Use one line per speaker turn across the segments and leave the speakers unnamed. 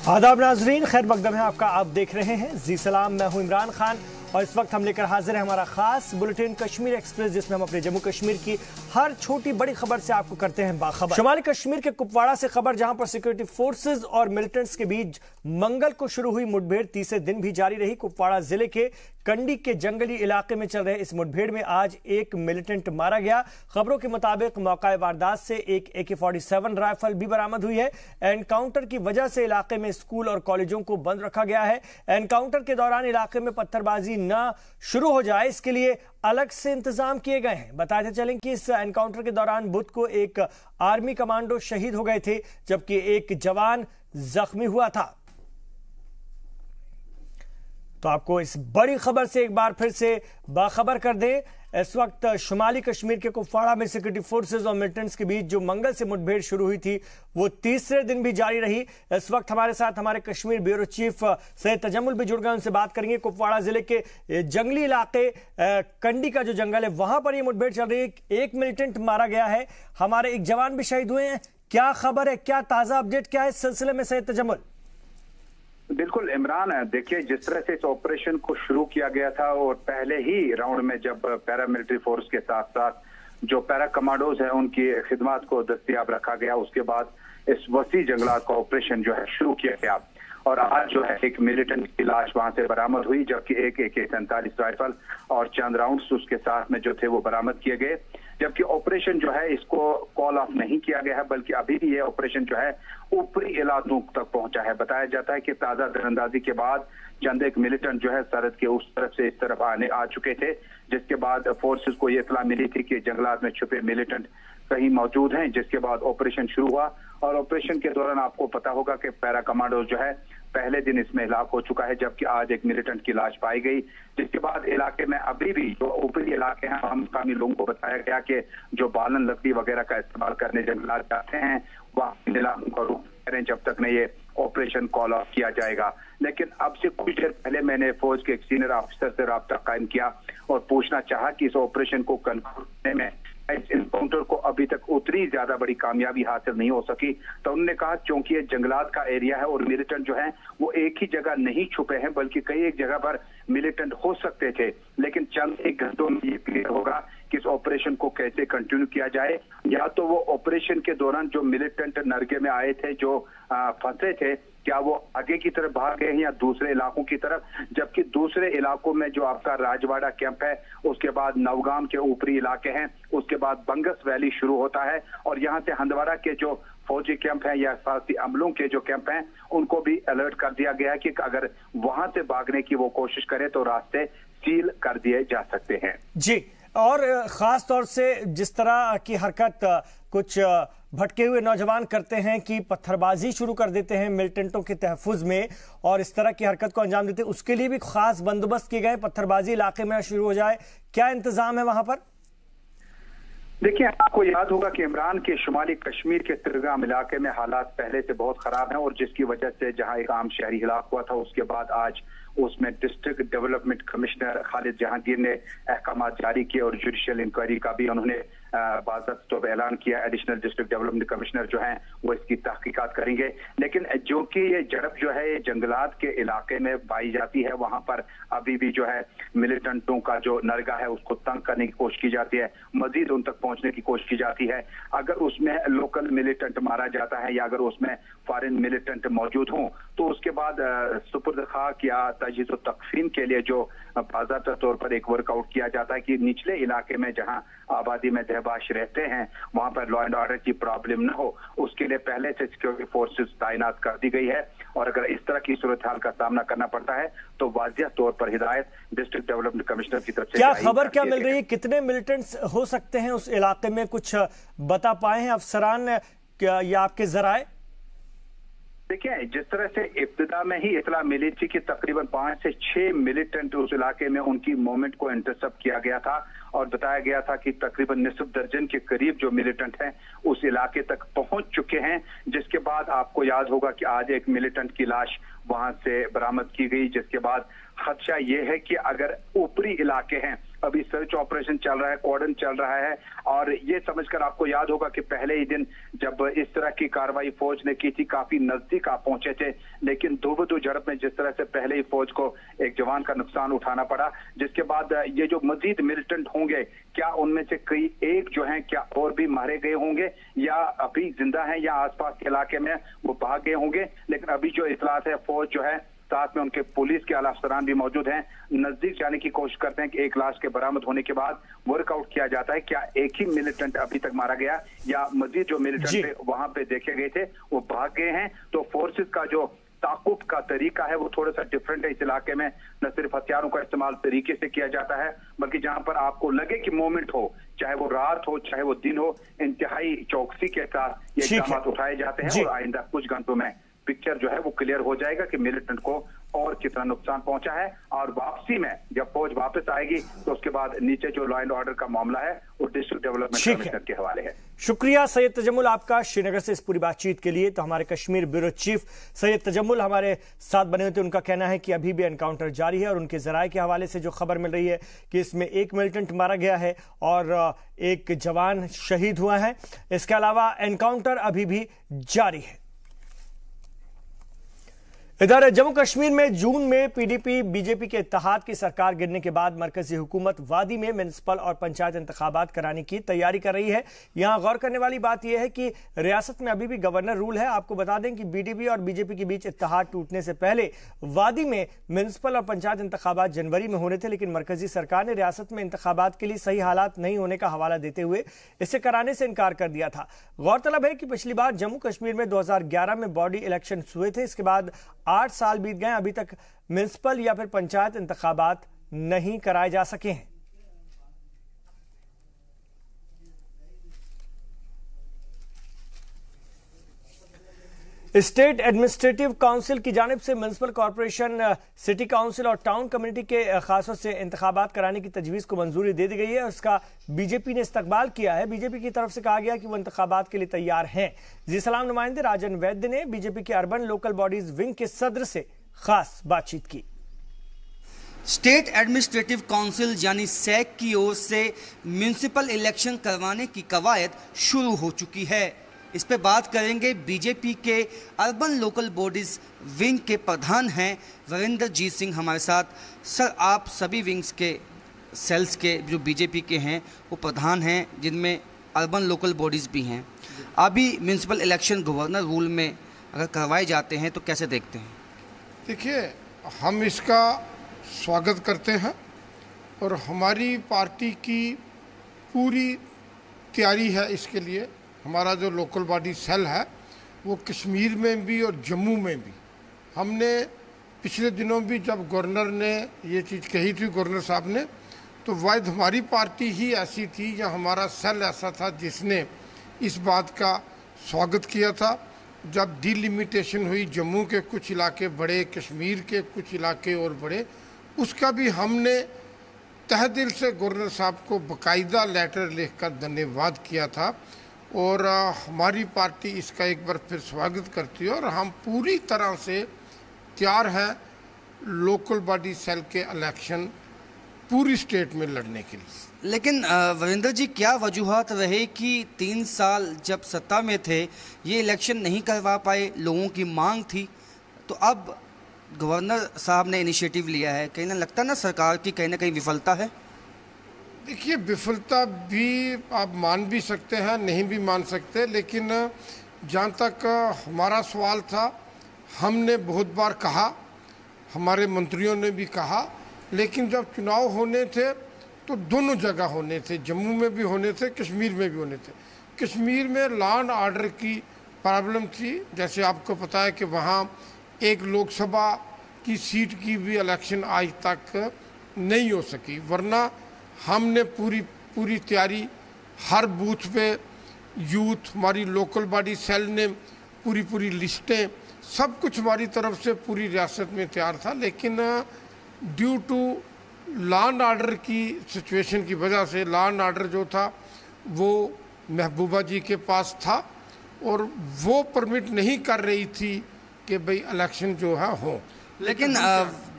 आदाब नाजरीन, खैर मकदम है आपका। आप देख रहे हैं जी सलाम। मैं हूं इमरान खान और इस वक्त हम लेकर हाजिर है हमारा खास बुलेटिन कश्मीर एक्सप्रेस, जिसमें हम अपने जम्मू कश्मीर की हर छोटी बड़ी खबर से आपको करते हैं बाखबर। शुमाली कश्मीर के कुपवाड़ा से खबर, जहां पर सिक्योरिटी फोर्सेज और मिलिटेंट्स के बीच मंगल को शुरू हुई मुठभेड़ तीसरे दिन भी जारी रही। कुपवाड़ा जिले के कंडी के जंगली इलाके में चल रहे इस मुठभेड़ में आज एक मिलिटेंट मारा गया। खबरों के मुताबिक मौका वारदात से एक AK-47 राइफल भी बरामद हुई है। एनकाउंटर की वजह से इलाके में स्कूल और कॉलेजों को बंद रखा गया है। एनकाउंटर के दौरान इलाके में पत्थरबाजी न शुरू हो जाए, इसके लिए अलग से इंतजाम किए गए हैं। बताते चलें कि इस एनकाउंटर के दौरान बुध को एक आर्मी कमांडो शहीद हो गए थे, जबकि एक जवान जख्मी हुआ था। तो आपको इस बड़ी खबर से एक बार फिर से बाखबर कर दें। इस वक्त शुमाली कश्मीर के कुपवाड़ा में सिक्योरिटी फोर्सेज और मिलिटेंट्स के बीच जो मंगल से मुठभेड़ शुरू हुई थी, वो तीसरे दिन भी जारी रही। इस वक्त हमारे साथ हमारे कश्मीर ब्यूरो चीफ सैयद तजम्मुल भी जुड़ गए, उनसे बात करेंगे। कुपवाड़ा जिले के जंगली इलाके कंडी का जो जंगल है, वहां पर यह मुठभेड़ चल रही है। एक मिलिटेंट मारा गया है, हमारे एक जवान भी शहीद हुए हैं। क्या खबर है, क्या ताजा अपडेट क्या है इस सिलसिले में सैयद तजम्मुल?
बिल्कुल इमरान, देखिए जिस तरह से इस ऑपरेशन को शुरू किया गया था और पहले ही राउंड में जब पैरामिलिट्री फोर्स के साथ साथ जो पैरा कमांडोज हैं उनकी खिदमत को दस्तियाब रखा गया, उसके बाद इस वसी जंगलात का ऑपरेशन जो है शुरू किया गया। और आज जो है एक मिलिटेंट की लाश वहां से बरामद हुई, जबकि एक AK-47 राइफल और चंद राउंड्स उसके साथ में जो थे वो बरामद किए गए। जबकि ऑपरेशन जो है इसको कॉल ऑफ नहीं किया गया है, बल्कि अभी भी ये ऑपरेशन जो है ऊपरी इलाकों तक पहुंचा है। बताया जाता है कि ताजा तीरंदाजी के बाद चंद एक मिलिटेंट जो है सरहद के उस तरफ से इस तरफ आ चुके थे, जिसके बाद फोर्सेस को ये इत्तला मिली थी कि जंगलात में छुपे मिलिटेंट कहीं मौजूद हैं, जिसके बाद ऑपरेशन शुरू हुआ। और ऑपरेशन के दौरान आपको पता होगा कि पैरा कमांडो जो है पहले दिन इसमें हिलाक हो चुका है, जबकि आज एक मिलिटेंट की लाश पाई गई। जिसके बाद इलाके में अभी भी जो ऊपरी इलाके हैं, हम मकामी लोगों को बताया गया कि जो बालन लकड़ी वगैरह का इस्तेमाल करने जंगलात जाते हैं वहां इलाकों का रुख करें जब तक नहीं ये ऑपरेशन कॉल ऑफ किया जाएगा। लेकिन अब से कुछ देर पहले मैंने फौज के एक सीनियर ऑफिसर से राब्ता कायम किया और पूछना चाहा कि इस ऑपरेशन को कंक्लूड करने में इस एनकाउंटर को अभी तक उतनी ज्यादा बड़ी कामयाबी हासिल नहीं हो सकी। तो उन्होंने कहा क्योंकि ये जंगलात का एरिया है और मिलिटेंट जो है वो एक ही जगह नहीं छुपे हैं, बल्कि कई एक जगह पर मिलिटेंट हो सकते थे। लेकिन चंद एक घंटों में ये क्लियर होगा कि इस ऑपरेशन को कैसे कंटिन्यू किया जाए। या तो वो ऑपरेशन के दौरान जो मिलिटेंट नरगे में आए थे, जो फंसे थे, क्या वो आगे की तरफ भाग गए हैं या दूसरे इलाकों की तरफ। जबकि दूसरे इलाकों में जो आपका राजवाड़ा कैंप है, उसके बाद नवगाम के ऊपरी इलाके हैं, उसके बाद बंगस वैली शुरू होता है और यहाँ से हंदवाड़ा के जो फौजी कैंप हैं या साथी अमलों के जो कैंप हैं, उनको भी अलर्ट कर दिया गया कि अगर वहां से भागने की वो कोशिश करे तो रास्ते सील कर दिए जा सकते हैं।
जी, और खास तौर से जिस तरह की हरकत कुछ भटके हुए नौजवान करते हैं कि पत्थरबाजी शुरू कर देते हैं मिलिटेंटों के तहफ़्फ़ुज़ में और इस तरह की हरकत को अंजाम देते हैं, उसके लिए भी खास बंदोबस्त किए गए, पत्थरबाजी इलाके में शुरू हो जाए, क्या इंतजाम है वहां पर?
देखिए, आपको याद होगा कि इमरान के शुमाली कश्मीर के तिरगाम इलाके में हालात पहले से बहुत खराब हैं और जिसकी वजह से जहां एक आम शहरी हिलाक हुआ था, उसके बाद आज उसमें district development commissioner Khalid Jahangir ने अहकाम जारी किए और जुडिशियल इंक्वायरी का भी उन्होंने बाज़ाब्ता ऐलान किया। एडिशनल डिस्ट्रिक्ट डेवलपमेंट कमिश्नर जो हैं वो इसकी तहकीकात करेंगे। लेकिन जो कि ये झड़प जो है ये जंगलात के इलाके में पाई जाती है, वहां पर अभी भी जो है मिलिटेंटों का जो नरगा है उसको तंग करने की कोशिश की जाती है, मजीद उन तक पहुंचने की कोशिश की जाती है। अगर उसमें लोकल मिलिटेंट मारा जाता है या अगर उसमें फॉरेन मिलिटेंट मौजूद हों तो उसके बाद सुपुर्द खाक या तजहीज़ व तक़सीम के लिए जो बाज़ाब्ता तौर पर एक वर्कआउट किया जाता है कि निचले इलाके में जहां आबादी में रहबाश रहते हैं वहां पर लॉ एंड ऑर्डर की प्रॉब्लम न हो, उसके लिए पहले से सिक्योरिटी फोर्सेस तैनात कर दी गई है। और अगर इस तरह की सूरत हाल का सामना करना पड़ता है तो वाज़िह तौर पर हिदायत डिस्ट्रिक्ट डेवलपमेंट कमिश्नर की तरफ से
क्या खबर क्या मिल रही है, कितने मिलिटेंट्स हो सकते हैं उस इलाके में, कुछ बता पाए हैं अफसरान या आपके जराए?
देखिए, जिस तरह से इब्तिदा में ही इतला मिली थी कि तकरीबन 5 से 6 मिलिटेंट उस इलाके में उनकी मूवमेंट को इंटरसेप्ट किया गया था और बताया गया था कि तकरीबन निस्फ दर्जन के करीब जो मिलिटेंट हैं उस इलाके तक पहुंच चुके हैं। जिसके बाद आपको याद होगा कि आज एक मिलिटेंट की लाश वहां से बरामद की गई, जिसके बाद खदशा ये है कि अगर ऊपरी इलाके हैं अभी सर्च ऑपरेशन चल रहा है, कॉर्डन चल रहा है। और ये समझकर आपको याद होगा कि पहले ही दिन जब इस तरह की कार्रवाई फौज ने की थी, काफी नजदीक आप पहुंचे थे, लेकिन धुबधू झड़प में जिस तरह से पहले ही फौज को एक जवान का नुकसान उठाना पड़ा, जिसके बाद ये जो मजीद मिलिटेंट होंगे, क्या उनमें से कई एक जो है क्या और भी मारे गए होंगे या अभी जिंदा हैं या आसपास के इलाके में वो भाग गए होंगे। लेकिन अभी जो इतलात है, फौज जो है साथ में उनके पुलिस के आला अफसरान भी मौजूद हैं, नजदीक जाने की कोशिश करते हैं कि एक लाश के बरामद होने के बाद वर्कआउट किया जाता है क्या एक ही मिलिटेंट अभी तक मारा गया या मजीद जो मिलिटेंट वहां पे देखे गए थे वो भाग गए हैं। तो फोर्सेस का जो ताकुब का तरीका है वो थोड़ा सा डिफरेंट है। इस इलाके में न सिर्फ हथियारों का इस्तेमाल तरीके से किया जाता है, बल्कि जहां पर आपको लगे कि मोमेंट हो, चाहे वो रात हो चाहे वो दिन हो, इंतहाई चौकसी के साथ ये इक़दाम उठाए जाते हैं। और आइंदा कुछ घंटों में पिक्चर जो है वो क्लियर हो जाएगा कि मिलिटेंट को और कितना नुकसान पहुंचा है। और वापसी में जब फौज वापस आएगी तो उसके बाद नीचे जो लॉ एंड ऑर्डर का मामला है वो डिस्ट्रिक्ट डेवलपमेंट कमिश्नर के हवाले है।
शुक्रिया सैयद तजम्मुल आपका श्रीनगर से इस पूरी बातचीत के लिए। तो हमारे कश्मीर ब्यूरो चीफ सैयद तजम्मुल हमारे साथ बने हुए थे। उनका कहना है कि अभी भी एनकाउंटर जारी है और उनके जराये के हवाले से जो खबर मिल रही है कि इसमें एक मिलिटेंट मारा गया है और एक जवान शहीद हुआ है। इसके अलावा एनकाउंटर अभी भी जारी है। इधर जम्मू कश्मीर में जून में पीडीपी बीजेपी के इत्तेहाद की सरकार गिरने के बाद मरकजी हुकूमत वादी में म्युनिसिपल और पंचायत इंतखाबात कराने की तैयारी कर रही है। यहां गौर करने वाली बात यह है कि रियासत में अभी भी गवर्नर रूल है। आपको बता दें कि बीडीपी और बीजेपी के बीच इत्तेहाद टूटने से पहले वादी में म्युनिसिपल और पंचायत इंतखाबात जनवरी में होने थे, लेकिन मरकजी सरकार ने रियासत में इंतखाबात के लिए सही हालात नहीं होने का हवाला देते हुए इसे कराने से इनकार कर दिया था। गौरतलब है कि पिछली बार जम्मू कश्मीर में 2011 में बॉडी इलेक्शन हुए थे। इसके बाद 8 साल बीत गए, अभी तक म्युनिसिपल या फिर पंचायत इंतखाबात नहीं कराए जा सके हैं। स्टेट एडमिनिस्ट्रेटिव काउंसिल की जानिब से म्युनिसिपल कॉर्पोरेशन, सिटी काउंसिल और टाउन कम्युनिटी के खासों से इंतखाबात कराने की तजवीज़ को मंजूरी दे दी गई है और उसका बीजेपी ने इस्तकबाल किया है। बीजेपी की तरफ से कहा गया कि वो इंतखाबात के लिए तैयार हैं। जी सलाम नुमाइंदे राजन वैद्य ने बीजेपी के अर्बन लोकल बॉडीज विंग के सदर से खास बातचीत की।
स्टेट एडमिनिस्ट्रेटिव काउंसिल यानी सैक की ओर से म्युनिसिपल इलेक्शन करवाने की कवायद शुरू हो चुकी है। इस पे बात करेंगे। बीजेपी के अर्बन लोकल बॉडीज विंग के प्रधान हैं वरिंदरजीत सिंह हमारे साथ। सर, आप सभी विंग्स के सेल्स के जो बीजेपी के हैं वो प्रधान हैं, जिनमें अर्बन लोकल बॉडीज़ भी हैं। अभी म्युनिसिपल इलेक्शन गवर्नर रूल में अगर करवाए जाते हैं तो कैसे देखते हैं?
देखिए, हम इसका स्वागत करते हैं और हमारी पार्टी की पूरी तैयारी है इसके लिए। हमारा जो लोकल बॉडी सेल है वो कश्मीर में भी और जम्मू में भी, हमने पिछले दिनों भी जब गवर्नर ने ये चीज़ कही थी, गवर्नर साहब ने, तो वाहिद हमारी पार्टी ही ऐसी थी या हमारा सेल ऐसा था जिसने इस बात का स्वागत किया था। जब डिलिमिटेशन हुई, जम्मू के कुछ इलाके बड़े, कश्मीर के कुछ इलाके और बड़े, उसका भी हमने तहे दिल से गवर्नर साहब को बाकायदा लेटर लिखकर धन्यवाद किया था और हमारी पार्टी इसका एक बार फिर स्वागत करती है और हम पूरी तरह से तैयार हैं लोकल बॉडी सेल के इलेक्शन पूरी स्टेट में लड़ने के लिए।
लेकिन वरिंदर जी, क्या वजूहत रहे कि 3 साल जब सत्ता में थे ये इलेक्शन नहीं करवा पाए? लोगों की मांग थी, तो अब गवर्नर साहब ने इनिशिएटिव लिया है, कहीं ना लगता ना सरकार की कहीं ना कहीं विफलता है?
देखिए, विफलता भी आप मान भी सकते हैं, नहीं भी मान सकते, लेकिन जहाँ तक हमारा सवाल था, हमने बहुत बार कहा, हमारे मंत्रियों ने भी कहा, लेकिन जब चुनाव होने थे तो दोनों जगह होने थे, जम्मू में भी होने थे, कश्मीर में भी होने थे। कश्मीर में लॉ एंड ऑर्डर की प्रॉब्लम थी, जैसे आपको पता है कि वहाँ एक लोकसभा की सीट की भी इलेक्शन आज तक नहीं हो सकी, वरना हमने पूरी तैयारी, हर बूथ पे यूथ, हमारी लोकल बॉडी सेल ने पूरी लिस्टें, सब कुछ हमारी तरफ से पूरी रियासत में तैयार था। लेकिन due to law and order की सिचुएशन की वजह से लॉ एंड ऑर्डर जो था वो महबूबा जी के पास था और वो परमिट नहीं कर रही थी कि भाई इलेक्शन जो है हो।
लेकिन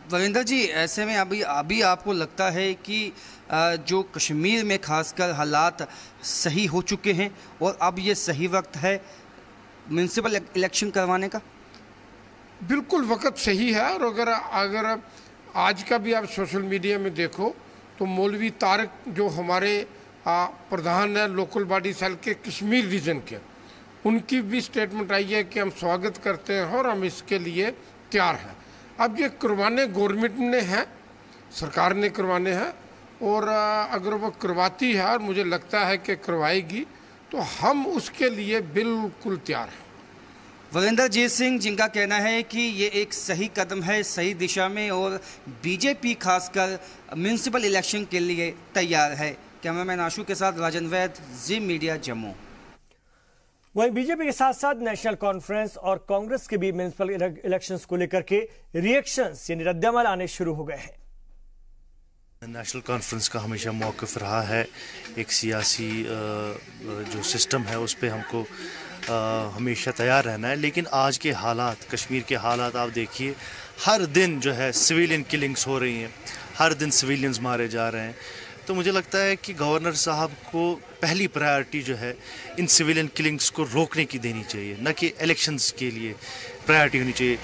वरिंदर जी, ऐसे में अभी आपको लगता है कि जो कश्मीर में खासकर हालात सही हो चुके हैं और अब ये सही वक्त है म्यूनिसिपल इलेक्शन करवाने का?
बिल्कुल वक्त सही है। और अगर आज का भी आप सोशल मीडिया में देखो तो मौलवी तारक जो हमारे प्रधान है लोकल बॉडी सेल के कश्मीर रीजन के, उनकी भी स्टेटमेंट आई है कि हम स्वागत करते हैं और हम इसके लिए तैयार हैं। अब ये करवाने गवर्नमेंट ने हैं, सरकार ने करवाने हैं, और अगर वो करवाती है और मुझे लगता है कि करवाएगी तो हम उसके लिए बिल्कुल तैयार हैं।
वरिंदरजीत सिंह, जिनका कहना है कि ये एक सही कदम है सही दिशा में और बीजेपी खासकर म्यूनिसिपल इलेक्शन के लिए तैयार है। कैमरामैन आशु के साथ राजन वैद, जी मीडिया, जम्मू।
वहीं बीजेपी के साथ साथ नेशनल कॉन्फ्रेंस और कांग्रेस के भी म्यूनिसिपल इलेक्शंस को लेकर के रिएक्शंस यानी रद्दअमल आने शुरू हो गए हैं।
नेशनल कॉन्फ्रेंस का हमेशा मौक़िफ़ रहा है, एक सियासी जो सिस्टम है उस पर हमको हमेशा तैयार रहना है। लेकिन आज के हालात, कश्मीर के हालात आप देखिए, हर दिन जो है सिविलियन किलिंग्स हो रही हैं, हर दिन सिविलियंस मारे जा रहे हैं। तो मुझे लगता है कि गवर्नर साहब को पहली प्रायोरिटी जो है इन सिविलियन किलिंग्स को रोकने की देनी चाहिए, न कि इलेक्शंस के लिए प्रायोरिटी होनी चाहिए।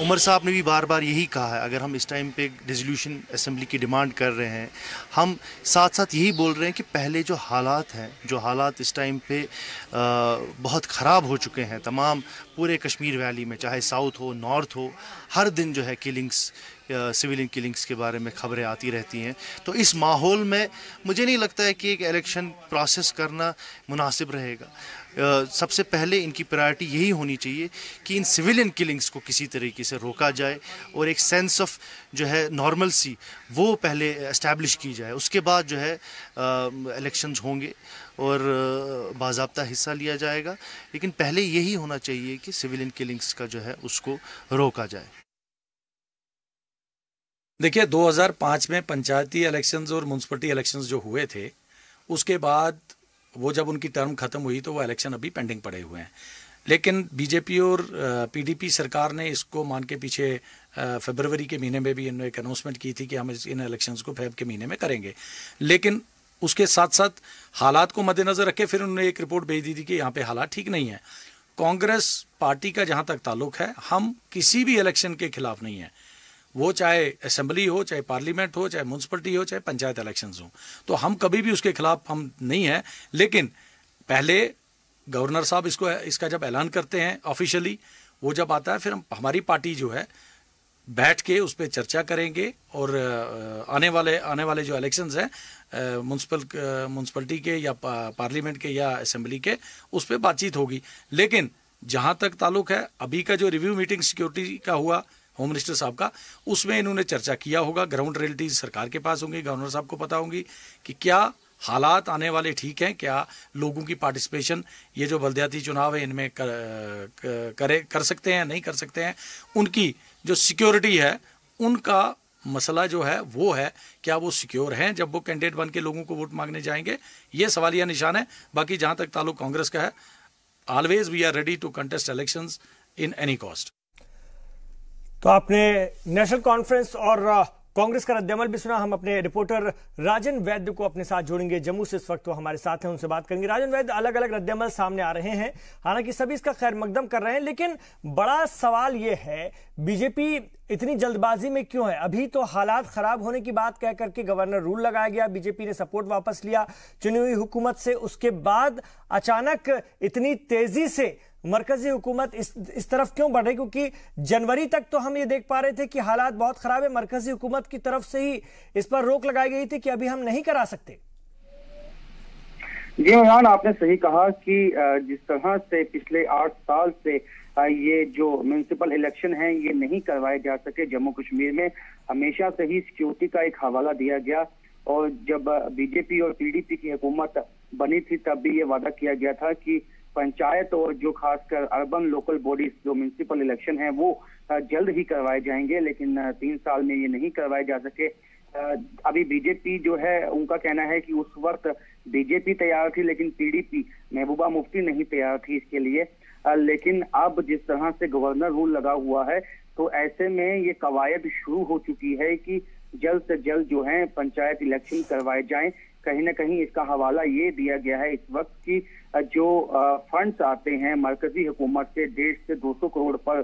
उमर साहब ने भी बार बार यही कहा है, अगर हम इस टाइम पे डिसोल्यूशन असेंबली की डिमांड कर रहे हैं, हम साथ साथ यही बोल रहे हैं कि पहले जो हालात हैं, जो हालात इस टाइम पे बहुत ख़राब हो चुके हैं तमाम पूरे कश्मीर वैली में, चाहे साउथ हो नॉर्थ हो, हर दिन जो है किलिंग्स, सिविलियन किलिंग्स के बारे में खबरें आती रहती हैं। तो इस माहौल में मुझे नहीं लगता है कि एक इलेक्शन प्रोसेस करना मुनासिब रहेगा। सबसे पहले इनकी प्रायोरिटी यही होनी चाहिए कि इन सिविलियन किलिंग्स को किसी तरीके से रोका जाए और एक सेंस ऑफ जो है नॉर्मलसी वो पहले एस्टैब्लिश की जाए। उसके बाद जो है इलेक्शंस होंगे और बाज़ाब्ता हिस्सा लिया जाएगा, लेकिन पहले यही होना चाहिए कि सिविलियन किलिंग्स का जो है उसको रोका जाए।
देखिए, 2005 में पंचायती इलेक्शंस और म्यूनसिपलिटी इलेक्शंस जो हुए थे, उसके बाद वो जब उनकी टर्म खत्म हुई तो वो इलेक्शन अभी पेंडिंग पड़े हुए हैं। लेकिन बीजेपी और पीडीपी सरकार ने इसको मान के पीछे फरवरी के महीने में भी इन्होंने एक अनाउंसमेंट की थी कि हम इन इलेक्शंस को फेब के महीने में करेंगे। लेकिन उसके साथ साथ हालात को मद्देनजर रखे फिर उन्होंने एक रिपोर्ट भेज दी थी कि यहाँ पे हालात ठीक नहीं है। कांग्रेस पार्टी का जहाँ तक ताल्लुक है, हम किसी भी इलेक्शन के खिलाफ नहीं है, वो चाहे असेंबली हो, चाहे पार्लियामेंट हो, चाहे म्यूनसिपलिटी हो, चाहे पंचायत इलेक्शंस हो, तो हम कभी भी उसके खिलाफ हम नहीं है। लेकिन पहले गवर्नर साहब इसका जब ऐलान करते हैं ऑफिशियली, वो जब आता है फिर हमारी पार्टी जो है बैठ के उस पर चर्चा करेंगे और आने वाले जो इलेक्शंस हैं म्यूनसिपलिटी के या पार्लियामेंट के या असेंबली के, उस पर बातचीत होगी। लेकिन जहां तक ताल्लुक है अभी का जो रिव्यू मीटिंग सिक्योरिटी का हुआ होम मिनिस्टर साहब का, उसमें इन्होंने चर्चा किया होगा। ग्राउंड रियलिटीज सरकार के पास होंगी, गवर्नर साहब को पता होंगी कि क्या हालात आने वाले ठीक हैं, क्या लोगों की पार्टिसिपेशन ये जो बल्दियाती चुनाव है इनमें कर सकते हैं, नहीं कर सकते हैं। उनकी जो सिक्योरिटी है, उनका मसला जो है वो है क्या वो सिक्योर हैं जब वो कैंडिडेट बन के लोगों को वोट मांगने जाएंगे, ये सवालिया निशान है। बाकी जहां तक ताल्लुक कांग्रेस का है, always we are ready to contest elections in any cost.
तो आपने नेशनल कॉन्फ्रेंस और कांग्रेस का रद्दअमल भी सुना। हम अपने रिपोर्टर राजन वैद्य को अपने साथ जोड़ेंगे जम्मू से, इस वक्त वो हमारे साथ हैं, उनसे बात करेंगे। राजन वैद्य, अलग अलग रद्दअमल सामने आ रहे हैं, हालांकि सभी इसका खैर मकदम कर रहे हैं, लेकिन बड़ा सवाल यह है बीजेपी इतनी जल्दबाजी में क्यों है? अभी तो हालात खराब होने की बात कह करके गवर्नर रूल लगाया गया, बीजेपी ने सपोर्ट वापस लिया चुनी हुई हुकूमत से, उसके बाद अचानक इतनी तेजी से मरकजी हुकूमत इस तरफ क्यों बढ़ रही? क्योंकि जनवरी तक तो हम ये देख पा रहे थे कि हालात बहुत खराब है, मरकजी हुकूमत की तरफ से ही इस पर रोक लगाई गई थी कि अभी हम नहीं करा सकते।
जी इमरान, आपने सही कहा कि जिस तरह से पिछले 8 साल से ये जो म्यूनिसिपल इलेक्शन है ये नहीं करवाए जा सके जम्मू कश्मीर में, हमेशा से ही सिक्योरिटी का एक हवाला दिया गया। और जब बीजेपी और पीडीपी की हुकूमत बनी थी तब भी ये वादा किया गया था कि पंचायत और जो खासकर अर्बन लोकल बॉडीज जो म्यूनिसिपल इलेक्शन है वो जल्द ही करवाए जाएंगे, लेकिन 3 साल में ये नहीं करवाए जा सके। अभी बीजेपी जो है उनका कहना है कि उस वक्त बीजेपी तैयार थी लेकिन पीडीपी महबूबा मुफ्ती नहीं तैयार थी इसके लिए। लेकिन अब जिस तरह से गवर्नर रूल लगा हुआ है
तो ऐसे में ये कवायद शुरू हो चुकी है कि जल्द से जल्द जो है पंचायत इलेक्शन करवाए जाएं। कहीं ना कहीं इसका हवाला ये दिया गया है इस वक्त कि जो फंड्स आते हैं मरकजी हुकूमत से 150 से 200 करोड़ पर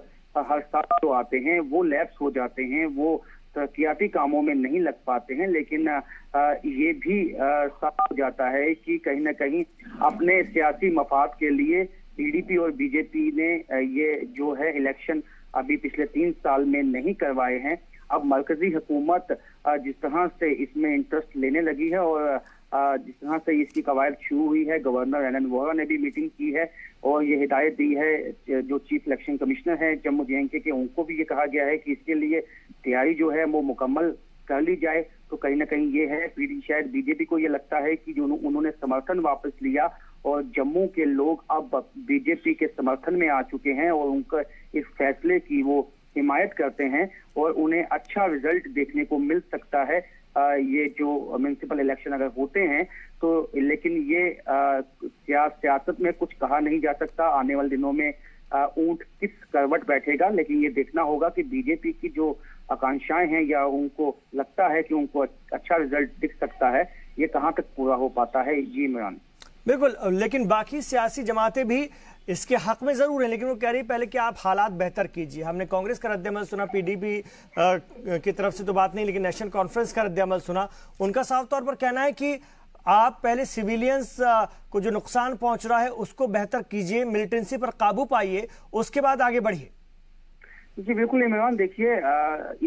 हर साल जो आते हैं वो लैप्स हो जाते हैं, वो तरक्याती कामों में नहीं लग पाते हैं। लेकिन ये भी साफ हो जाता है कि कहीं ना कहीं अपने सियासी मफाद के लिए पीडीपी और बीजेपी ने ये जो है इलेक्शन अभी पिछले 3 साल में नहीं करवाए हैं। अब मरकजी हुकूमत जिस तरह से इसमें इंटरेस्ट लेने लगी है और जिस तरह से इसकी कवायद शुरू हुई है, गवर्नर एन एन वोहरा ने भी मीटिंग की है और ये हिदायत दी है जो चीफ इलेक्शन कमिश्नर है जम्मू जे के, उनको भी ये कहा गया है कि इसके लिए तैयारी जो है वो मुकम्मल कर ली जाए। तो कहीं ना कहीं ये है शायद बीजेपी को ये लगता है कि जो उन्होंने समर्थन वापस लिया और जम्मू के लोग अब बीजेपी के समर्थन में आ चुके हैं और उनका इस फैसले की वो हिमायत करते हैं और उन्हें अच्छा रिजल्ट देखने को मिल सकता है ये जो म्युनिसिपल इलेक्शन अगर होते हैं तो। लेकिन ये सियासत में कुछ कहा नहीं जा सकता, आने वाले दिनों में ऊंट किस करवट बैठेगा, लेकिन ये देखना होगा कि बीजेपी की जो आकांक्षाएं हैं या उनको लगता है कि उनको अच्छा रिजल्ट दिख सकता है, ये कहाँ तक पूरा हो पाता है। जी इमरान।
बिल्कुल, लेकिन बाकी सियासी जमातें भी इसके हक में जरूर है, लेकिन वो कह रही है पहले कि आप हालात बेहतर कीजिए। हमने कांग्रेस का रद्द-ए-अमल सुना, पीडीपी की तरफ से तो बात नहीं, लेकिन नेशनल कॉन्फ्रेंस का रद्द-ए-अमल सुना। उनका साफ तौर पर कहना है कि आप पहले सिविलियंस को जो नुकसान पहुंच रहा है उसको बेहतर कीजिए, मिलिटेंसी पर काबू पाइए, उसके बाद आगे बढ़िए।
जी बिल्कुल इमरान, देखिए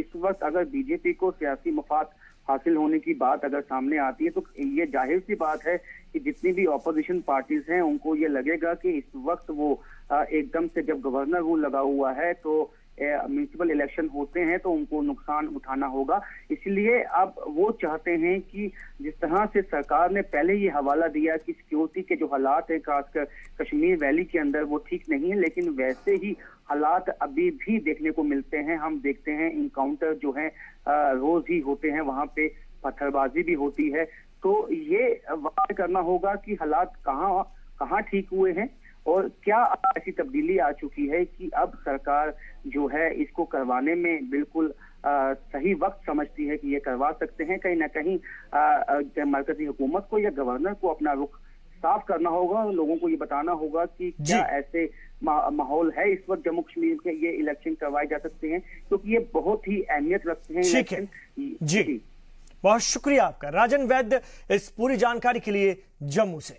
इस वक्त अगर बीजेपी को सियासी मफाद हासिल होने की बात अगर सामने आती है तो ये जाहिर सी बात है कि जितनी भी ऑपोजिशन पार्टीज हैं उनको ये लगेगा कि इस वक्त वो एकदम से जब गवर्नर रूल लगा हुआ है तो म्युनिसिपल इलेक्शन होते हैं तो उनको नुकसान उठाना होगा। इसलिए अब वो चाहते हैं कि जिस तरह से सरकार ने पहले ये हवाला दिया कि सिक्योरिटी के जो हालात है खासकर कश्मीर वैली के अंदर वो ठीक नहीं है, लेकिन वैसे ही हालात अभी भी देखने को मिलते हैं। हम देखते हैं इनकाउंटर जो है रोज ही होते हैं, वहां पे पत्थरबाजी भी होती है। तो ये वाक़ करना होगा कि हालात कहाँ ठीक हुए हैं और क्या ऐसी तब्दीली आ चुकी है कि अब सरकार जो है इसको करवाने में बिल्कुल सही वक्त समझती है कि ये करवा सकते हैं। कहीं ना कहीं मरकजी हुकूमत को या गवर्नर को अपना रुख साफ करना होगा और लोगों को ये बताना होगा कि क्या ऐसे माहौल है इस वक्त जम्मू कश्मीर में ये इलेक्शन करवाए जा सकते हैं, क्योंकि ये बहुत ही अहमियत रखते हैं इलेक्शन।
जी बहुत शुक्रिया आपका राजन वैद्य इस पूरी जानकारी के लिए जम्मू से।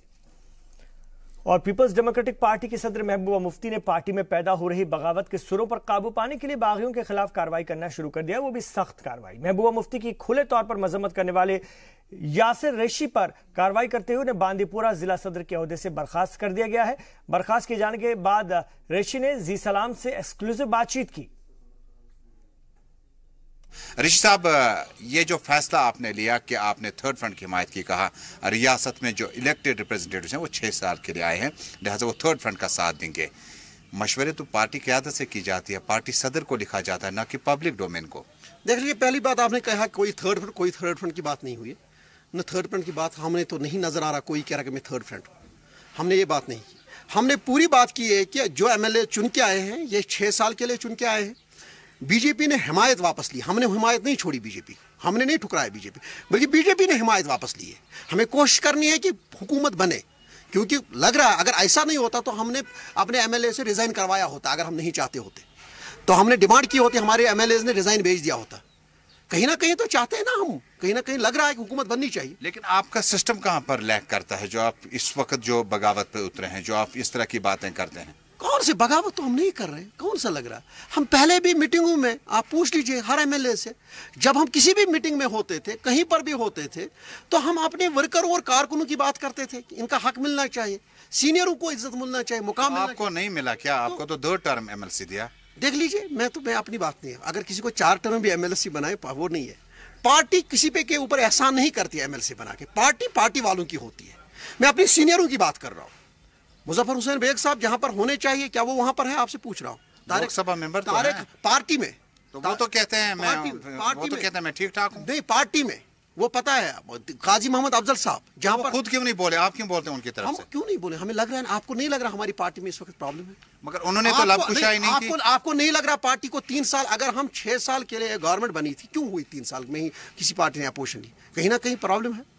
और पीपल्स डेमोक्रेटिक पार्टी के सदर महबूबा मुफ्ती ने पार्टी में पैदा हो रही बगावत के सुरों पर काबू पाने के लिए बागियों के खिलाफ कार्रवाई करना शुरू कर दिया, वो भी सख्त कार्रवाई। महबूबा मुफ्ती की खुले तौर पर मजम्मत करने वाले यासिर रेशी पर कार्रवाई करते हुए उन्हें बांदीपुरा जिला सदर के ओहदे से बर्खास्त कर दिया गया है। बर्खास्त किए जाने के बाद रेशी ने जी सलाम से एक्सक्लूसिव बातचीत की।
ऋषि साहब, ये जो फैसला आपने लिया कि आपने थर्ड फ्रंट की हिमायत की, कहा रियासत में जो इलेक्टेड रिप्रेजेंटेटिव्स हैं वो 6 साल के लिए आए हैं, लिहाजा वो थर्ड फ्रंट का साथ देंगे। मशवरे तो पार्टी क़यादत से की जाती है, पार्टी सदर को लिखा जाता है, ना कि पब्लिक डोमेन को।
देख लीजिए, पहली बात आपने कहा कोई थर्ड फ्रंट की बात नहीं हुई, न थर्ड फ्रंट की बात हमने तो नहीं नजर आ रहा कोई कह रहा कि मैं थर्ड फ्रंट हूँ, हमने ये बात नहीं की। हमने पूरी बात की है कि जो MLA चुन के आए हैं ये 6 साल के लिए चुन के आए हैं। बीजेपी ने हिमायत वापस ली, हमने हिमायत नहीं छोड़ी बीजेपी, हमने नहीं ठुकराया बीजेपी, बल्कि बीजेपी ने हिमायत वापस ली है। हमें कोशिश करनी है कि हुकूमत बने, क्योंकि लग रहा है अगर ऐसा नहीं होता तो हमने अपने MLA से रिजाइन करवाया होता। अगर हम नहीं चाहते होते तो हमने डिमांड की होती, हमारे MLAs ने रिजाइन भेज दिया होता। कहीं ना कहीं तो चाहते हैं ना हम, कहीं ना कहीं लग रहा है कि हुकूमत बननी चाहिए।
लेकिन आपका सिस्टम कहाँ पर लैक करता है जो आप इस वक्त जो बगावत पे उतरे हैं, जो आप इस तरह की बातें करते हैं?
कौन सी बगावत तो हम नहीं कर रहे हैं, कौन सा लग रहा है? हम पहले भी मीटिंगों में आप पूछ लीजिए हर MLA से, जब हम किसी भी मीटिंग में होते थे, कहीं पर भी होते थे, तो हम अपने वर्कर और कारकुनों की बात करते थे कि इनका हक मिलना चाहिए, सीनियरों को इज्जत मिलना चाहिए, मुकाम मिलना चाहिए।
आपको नहीं मिला क्या? आपको तो 2 टर्म MLC दिया।
देख लीजिए, मैं अपनी बात नहीं है, अगर किसी को 4 टर्म भी MLC बनाए वो नहीं है। पार्टी किसी पे के ऊपर एहसान नहीं करती है MLC बना के, पार्टी वालों की होती है। मैं अपनी सीनियरों की बात कर रहा हूँ। मुजफ्फर हुसैन बेग साहब जहां पर होने चाहिए, क्या वो वहां पर है? आपसे पूछ रहा हूं।
लोकसभा मेंबर तो
पार्टी में,
तो वो तो कहते हैं मैं ठीक ठाक हूं।
नहीं, पार्टी में वो पता है काजी मोहम्मद अफजल साहब, जहां पर
खुद क्यों नहीं बोले, आप क्यों बोलते हैं उनकी तरफ से?
हम क्यों नहीं बोले? हमें लग रहा है, आपको नहीं लग रहा हमारी पार्टी में इस वक्त प्रॉब्लम है?
मगर उन्होंने तो लबकुशाई नहीं की।
आपको नहीं लग रहा पार्टी को 3 साल, अगर हम 6 साल के लिए गवर्नमेंट बनी थी, क्यों हुई 3 साल में ही किसी पार्टी ने अपोजिशन ली? कहीं ना कहीं प्रॉब्लम है।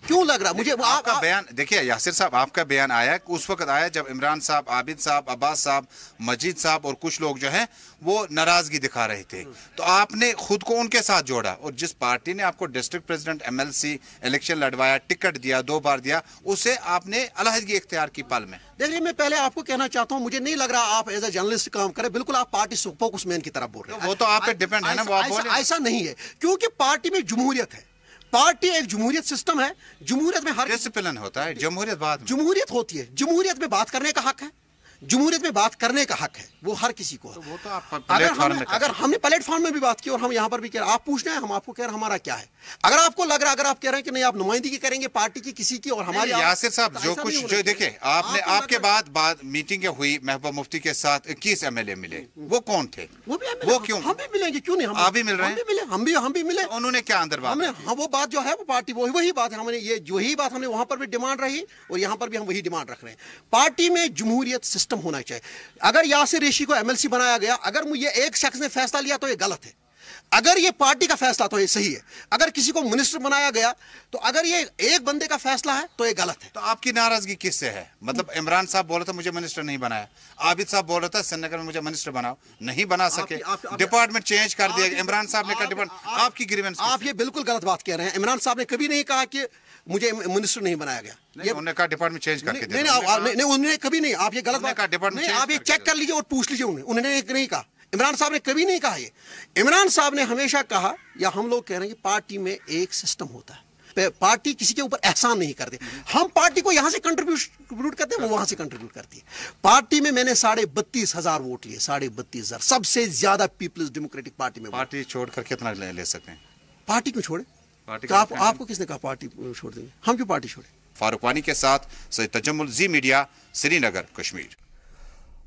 क्यों लग रहा मुझे?
आपका बयान देखिए यासिर साहब, आपका बयान आया उस वक्त आया जब इमरान साहब, आबिद साहब, अब्बास साहब, मजीद साहब और कुछ लोग जो हैं वो नाराजगी दिखा रहे थे, तो आपने खुद को उनके साथ जोड़ा और जिस पार्टी ने आपको डिस्ट्रिक्ट प्रेसिडेंट MLC इलेक्शन लड़वाया, टिकट दिया, 2 बार दिया, उसे आपने अलहदगी इख्तियार की पल में।
देखिए मैं पहले आपको कहना चाहता हूं, मुझे नहीं लग रहा आप एज ए जर्नलिस्ट काम करें, बिल्कुल आप पार्टी स्पोक्समैन की तरह बोल रहे हैं।
वो तो आप पे डिपेंड है ना, वो आप बोले।
ऐसा नहीं है, क्योंकि पार्टी में जमहूरियत है, पार्टी एक जमहूरियत सिस्टम है, जमहूरियत में हर
डिसिप्लिन होता है, जमहूरियत बाद में
जमहूरियत होती है, जमहूरियत में बात करने का हक है, जमहूरियत में बात करने का हक है, वो हर किसी को है।
तो वो तो आप
अगर हमने प्लेटफॉर्म में भी बात की और हम यहाँ पर भी कह रहे हैं, आप पूछ रहे हैं, हम आपको कह रहे हैं हमारा क्या है। अगर आपको लग रहा है, अगर आप कह रहे हैं कि नहीं आप नुमाइंदगी करेंगे पार्टी की किसी की और हमारी,
यासिर साहब जो कुछ जो देखिए आपने आपके बाद मीटिंग हुई महबूबा मुफ्ती के साथ 21 MLA मिले, वो कौन थे?
वो क्यों? हम भी मिलेंगे, क्यों नहीं? आप
भी मिल रहे हैं?
हम भी मिले।
उन्होंने क्या अंदर बात?
हाँ वो बात जो है वो पार्टी वही बात है, हमने ये वही बात हमने वहां पर भी डिमांड रही और यहाँ पर भी हम वही डिमांड रख रहे हैं। पार्टी में जमहूरियत सिस्टम होना चाहिए। अगर यासिर रेशी को MLC बनाया गया, अगर ये एक शख्स ने फैसला लिया तो ये गलत है, अगर ये पार्टी का फैसला तो ये सही है। अगर किसी को मिनिस्टर बनाया गया तो अगर ये एक बंदे का फैसला है तो ये गलत है।
तो आपकी नाराजगी किससे है? मतलब इमरान साहब बोल रहे थे मुझे मिनिस्टर नहीं बनाया, आबिद साहब बोल रहे थे श्रीनगर में मुझे मिनिस्टर बनाओ, नहीं बना सके, डिपार्टमेंट चेंज कर दिया, इमरान साहब ने कहा डिपार्टमेंट। आपकी ग्रीवेंस?
आप ये बिल्कुल गलत बात कह रहे हैं। इमरान साहब ने कभी नहीं कहा कि मुझे मिनिस्टर नहीं बनाया गया, ये
उन्होंने कहा डिपार्टमेंट चेंज करके
नहीं, उन्होंने कभी नहीं। आप ये गलत बात,
डिपार्टमेंट
आप ये चेक कर लीजिए और पूछ लीजिए, उन्होंने नहीं कहा। इमरान साहब ने कभी नहीं कहा ये। इमरान साहब ने हमेशा कहा, या हम लोग कह रहे हैं कि पार्टी में एक सिस्टम होता है, पार्टी किसी के ऊपर एहसान नहीं करते। हम पार्टी को यहां से कंट्रीब्यूट करते हैं, वो वहां से कंट्रीब्यूट करती है। पार्टी में मैंने 32,500 वोट लिए, 32,500, सबसे ज्यादा पीपल्स डेमोक्रेटिक पार्टी में।
पार्टी छोड़कर कितना ले सकते हैं?
पार्टी क्यों छोड़े? आपको किसने कहा पार्टी छोड़ देंगे? हम क्यों पार्टी छोड़े?
फारूक वानी के साथ सैयद तजम्मुल, जी मीडिया, श्रीनगर, कश्मीर।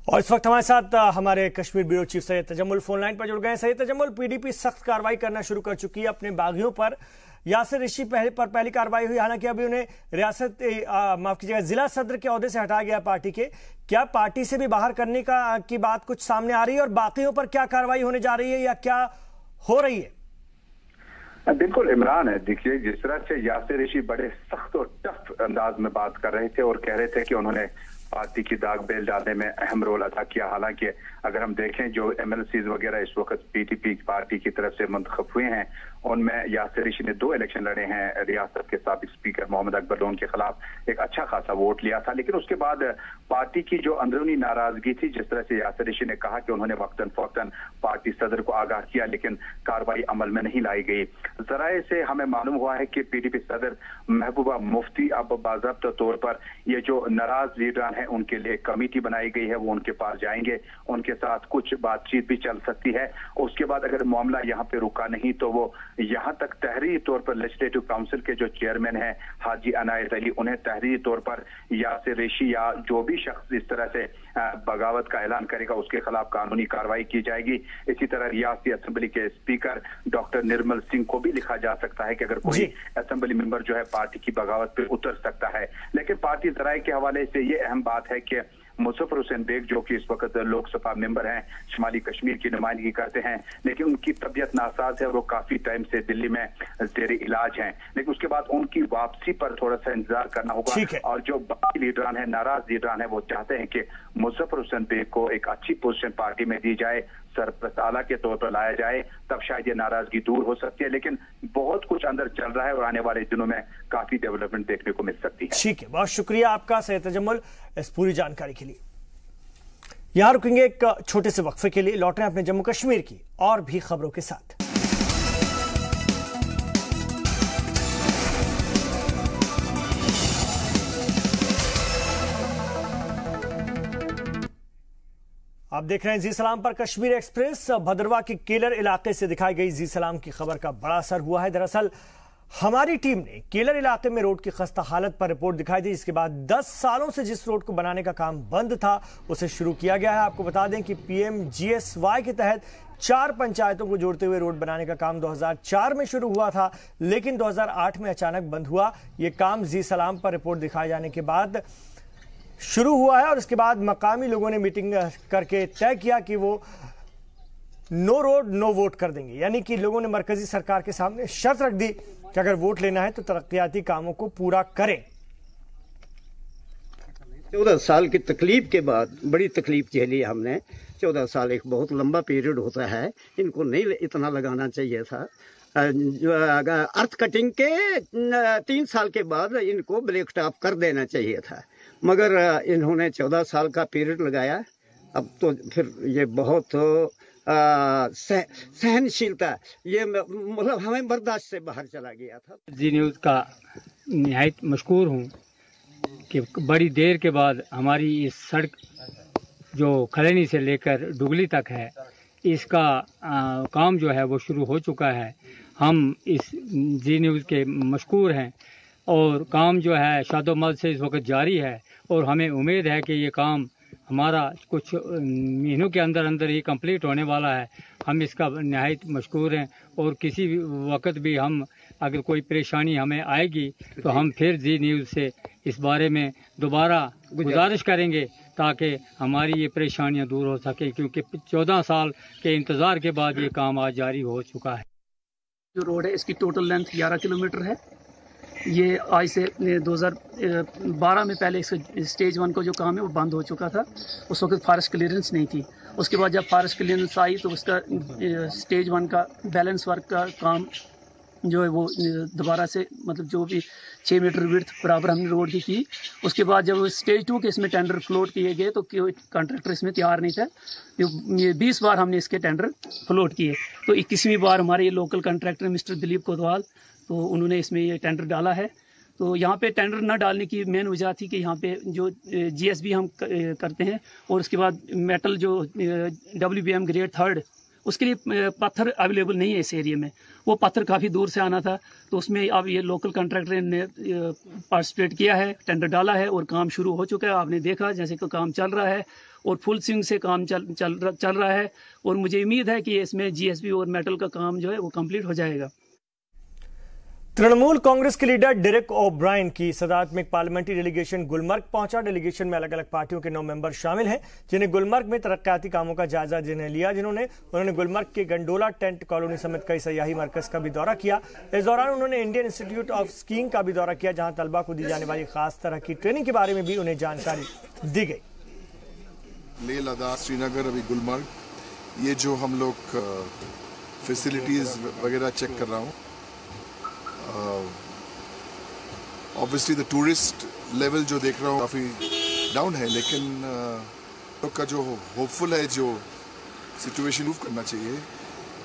और इस वक्त हमारे साथ हमारे Kashmir bureau chief Syed Tajammul phone line पर जुड़ गए हैं। सैयद तजम्मुल, PDP सख्त कार्रवाई करना शुरू कर चुकी है अपने बागियों पर। यासिर रेशी पर पहली कार्रवाई हुई, हालांकि अभी उन्हें माफ कीजिएगा जिला सदर के ओहदे से हटाया गया पार्टी के। क्या पार्टी से भी बाहर करने की बात कुछ सामने आ रही है और बाकियों पर क्या कार्रवाई होने जा रही है या क्या हो रही है?
बिल्कुल इमरान है, देखिए जिस तरह से यासिर रेशी बड़े सख्त और टफ अंदाज में बात कर रहे थे और कह रहे थे कि उन्होंने पार्टी की दाग बेल डालने में अहम रोल अदा किया। हालांकि अगर हम देखें जो MLCs वगैरह इस वक्त PDP पार्टी की तरफ से मुंतखब हुए हैं, उनमें यासिर रेशी ने 2 इलेक्शन लड़े हैं। रियासत के साबिक स्पीकर मोहम्मद अकबर लोन के खिलाफ एक अच्छा खासा वोट लिया था, लेकिन उसके बाद पार्टी की जो अंदरूनी नाराजगी थी, जिस तरह से यासिर रेशी ने कहा कि उन्होंने वक्तन फौक्तन पार्टी सदर को आगाह किया लेकिन कार्रवाई अमल में नहीं लाई गई। जराए से हमें मालूम हुआ है कि PDP सदर महबूबा मुफ्ती अब बाज़ाब्ता तौर पर ये जो नाराज लीडरान है उनके लिए कमेटी बनाई गई है, वो उनके पास जाएंगे, उनके साथ कुछ बातचीत भी चल सकती है। उसके बाद अगर मामला यहाँ पे रुका नहीं तो वो यहाँ तक तहरीरी तौर पर लेजिस्लेटिव काउंसिल के जो चेयरमैन हैं हाजी अनायत अली, उन्हें तहरीरी तौर पर यासिर रेशी या जो भी शख्स इस तरह से बगावत का ऐलान करेगा उसके खिलाफ कानूनी कार्रवाई की जाएगी। इसी तरह रियासती असेंबली के स्पीकर डॉक्टर निर्मल सिंह को भी लिखा जा सकता है कि अगर कोई असेंबली मेंबर जो है पार्टी की बगावत पे उतर सकता है। लेकिन पार्टी जराए के हवाले से ये अहम बात है कि मुजफ्फर हुसैन बेग जो कि इस वक्त लोकसभा मेंबर हैं, शुमाली कश्मीर की नुमाइंदगी करते हैं, लेकिन उनकी तबीयत नासाज है और वो काफी टाइम से दिल्ली में जेरे इलाज हैं। लेकिन उसके बाद उनकी वापसी पर थोड़ा सा इंतजार करना होगा। और जो बाकी लीडरान है, नाराज लीडरान है, वो चाहते हैं कि मुजफ्फर हुसैन बेग को एक अच्छी पोजीशन पार्टी में दी जाए, सरपरस्त आला के तौर पर लाया जाए, तब शायद ये नाराजगी दूर हो सकती है। लेकिन बहुत कुछ अंदर चल रहा है और आने वाले दिनों में काफी डेवलपमेंट देखने को मिल सकती है।
ठीक है, बहुत शुक्रिया आपका सैयद तजम्मुल इस पूरी जानकारी के लिए। यहां रुकेंगे एक छोटे से वक्फे के लिए, लौट रहे हैं अपने जम्मू कश्मीर की और भी खबरों के साथ। आप देख रहे हैं जी सलाम पर कश्मीर एक्सप्रेस। भद्रवाह के केलर इलाके से दिखाई गई जी सलाम की खबर का बड़ा असर हुआ है। दरअसल हमारी टीम ने केलर इलाके में रोड की खस्ता हालत पर रिपोर्ट दिखाई दी, जिसके बाद 10 सालों से जिस रोड को बनाने का काम बंद था उसे शुरू किया गया है। आपको बता दें कि PMGSY के तहत 4 पंचायतों को जोड़ते हुए रोड बनाने का काम 2004 में शुरू हुआ था, लेकिन 2008 में अचानक बंद हुआ। ये काम जी सलाम पर रिपोर्ट दिखाए जाने के बाद शुरू हुआ है और इसके बाद मकामी लोगों ने मीटिंग करके तय किया कि वो नो रोड नो वोट कर देंगे। यानी कि लोगों ने मरकजी सरकार के सामने शर्त रख दी कि अगर वोट लेना है तो तरक्याती कामों को पूरा करें।
14 साल की तकलीफ के बाद बड़ी तकलीफ झेली हमने। 14 साल एक बहुत लंबा पीरियड होता है, इनको नहीं इतना लगाना चाहिए था। जो अर्थ कटिंग के 3 साल के बाद इनको ब्रेक स्टॉप कर देना चाहिए था, मगर इन्होंने 14 साल का पीरियड लगाया। अब तो फिर ये बहुत सहनशीलता, ये मतलब हमें बर्दाश्त से बाहर चला गया था।
जी न्यूज़ का निहायत मशकूर हूँ कि बड़ी देर के बाद हमारी इस सड़क जो खलैनी से लेकर डुगली तक है, इसका काम जो है वो शुरू हो चुका है। हम इस जी न्यूज़ के मशकूर हैं और काम जो है शादोमल से इस वक्त जारी है और हमें उम्मीद है कि ये काम हमारा कुछ महीनों के अंदर अंदर ही कंप्लीट होने वाला है। हम इसका निहायत मशकूर हैं और किसी वक्त भी हम अगर कोई परेशानी हमें आएगी तो हम फिर जी न्यूज़ से इस बारे में दोबारा गुजारिश करेंगे ताकि हमारी ये परेशानियां दूर हो सके, क्योंकि 14 साल के इंतज़ार के बाद ये काम आज जारी हो चुका है।
जो रोड है इसकी टोटल लेंथ 11 किलोमीटर है। ये आज से 2012 में पहले इसका स्टेज 1 का जो काम है वो बंद हो चुका था। उस वक्त फॉरेस्ट क्लियरेंस नहीं थी। उसके बाद जब फॉरेस्ट क्लियरेंस आई तो उसका स्टेज 1 का बैलेंस वर्क का काम जो है वो दोबारा से मतलब जो भी 6 मीटर विड्थ बराबर हमने रोड की की। उसके बाद जब स्टेज 2 के इसमें टेंडर फ्लोट किए गए तो कोई कॉन्ट्रैक्टर इसमें तैयार नहीं था। ये 20 बार हमने इसके टेंडर फ्लोट किए, तो 21वीं बार हमारे ये लोकल कॉन्ट्रैक्टर मिस्टर दिलीप कोतवाल, तो उन्होंने इसमें ये टेंडर डाला है। तो यहाँ पे टेंडर न डालने की मेन वजह थी कि यहाँ पे जो GSB हम करते हैं और उसके बाद मेटल जो WBM ग्रेड 3 उसके लिए पत्थर अवेलेबल नहीं है इस एरिया में। वो पत्थर काफ़ी दूर से आना था, तो उसमें अब ये लोकल कॉन्ट्रैक्टर ने पार्टिसिपेट किया है, टेंडर डाला है और काम शुरू हो चुका है। आपने देखा जैसे कि काम चल रहा है और फुल स्विंग से काम चल रहा है और मुझे उम्मीद है कि इसमें GSB और मेटल का काम जो है वो कंप्लीट हो जाएगा।
तृणमूल कांग्रेस के लीडर डेरेक ओब्रायन की सदारत में एक पार्लियामेंट्री डेलीगेशन गुलमर्ग पहुंचा। डेलीगेशन में अलग अलग पार्टियों के 9 मेंबर शामिल हैं, जिन्हें गुलमर्ग में तरक्याती कामों का जायजा लिया। उन्होंने गुलमर्ग के गंडोला टेंट कॉलोनी समेत कई सयाही मरकज का भी दौरा किया। इस दौरान उन्होंने इंडियन इंस्टीट्यूट ऑफ स्कीइंग का भी दौरा किया, जहां तलबा को दी जाने वाली खास तरह की ट्रेनिंग के बारे में भी उन्हें जानकारी दी गई।
लेह लद्दाख श्रीनगर अभी गुलमर्ग, ये जो हम लोग फैसिलिटीज वगैरह चेक कर रहा हूँ। ऑब्वियसली द टूरिस्ट लेवल जो देख रहा हूँ काफ़ी डाउन है, लेकिन लोग का जो होपफुल है, जो सिचुएशन मूव करना चाहिए,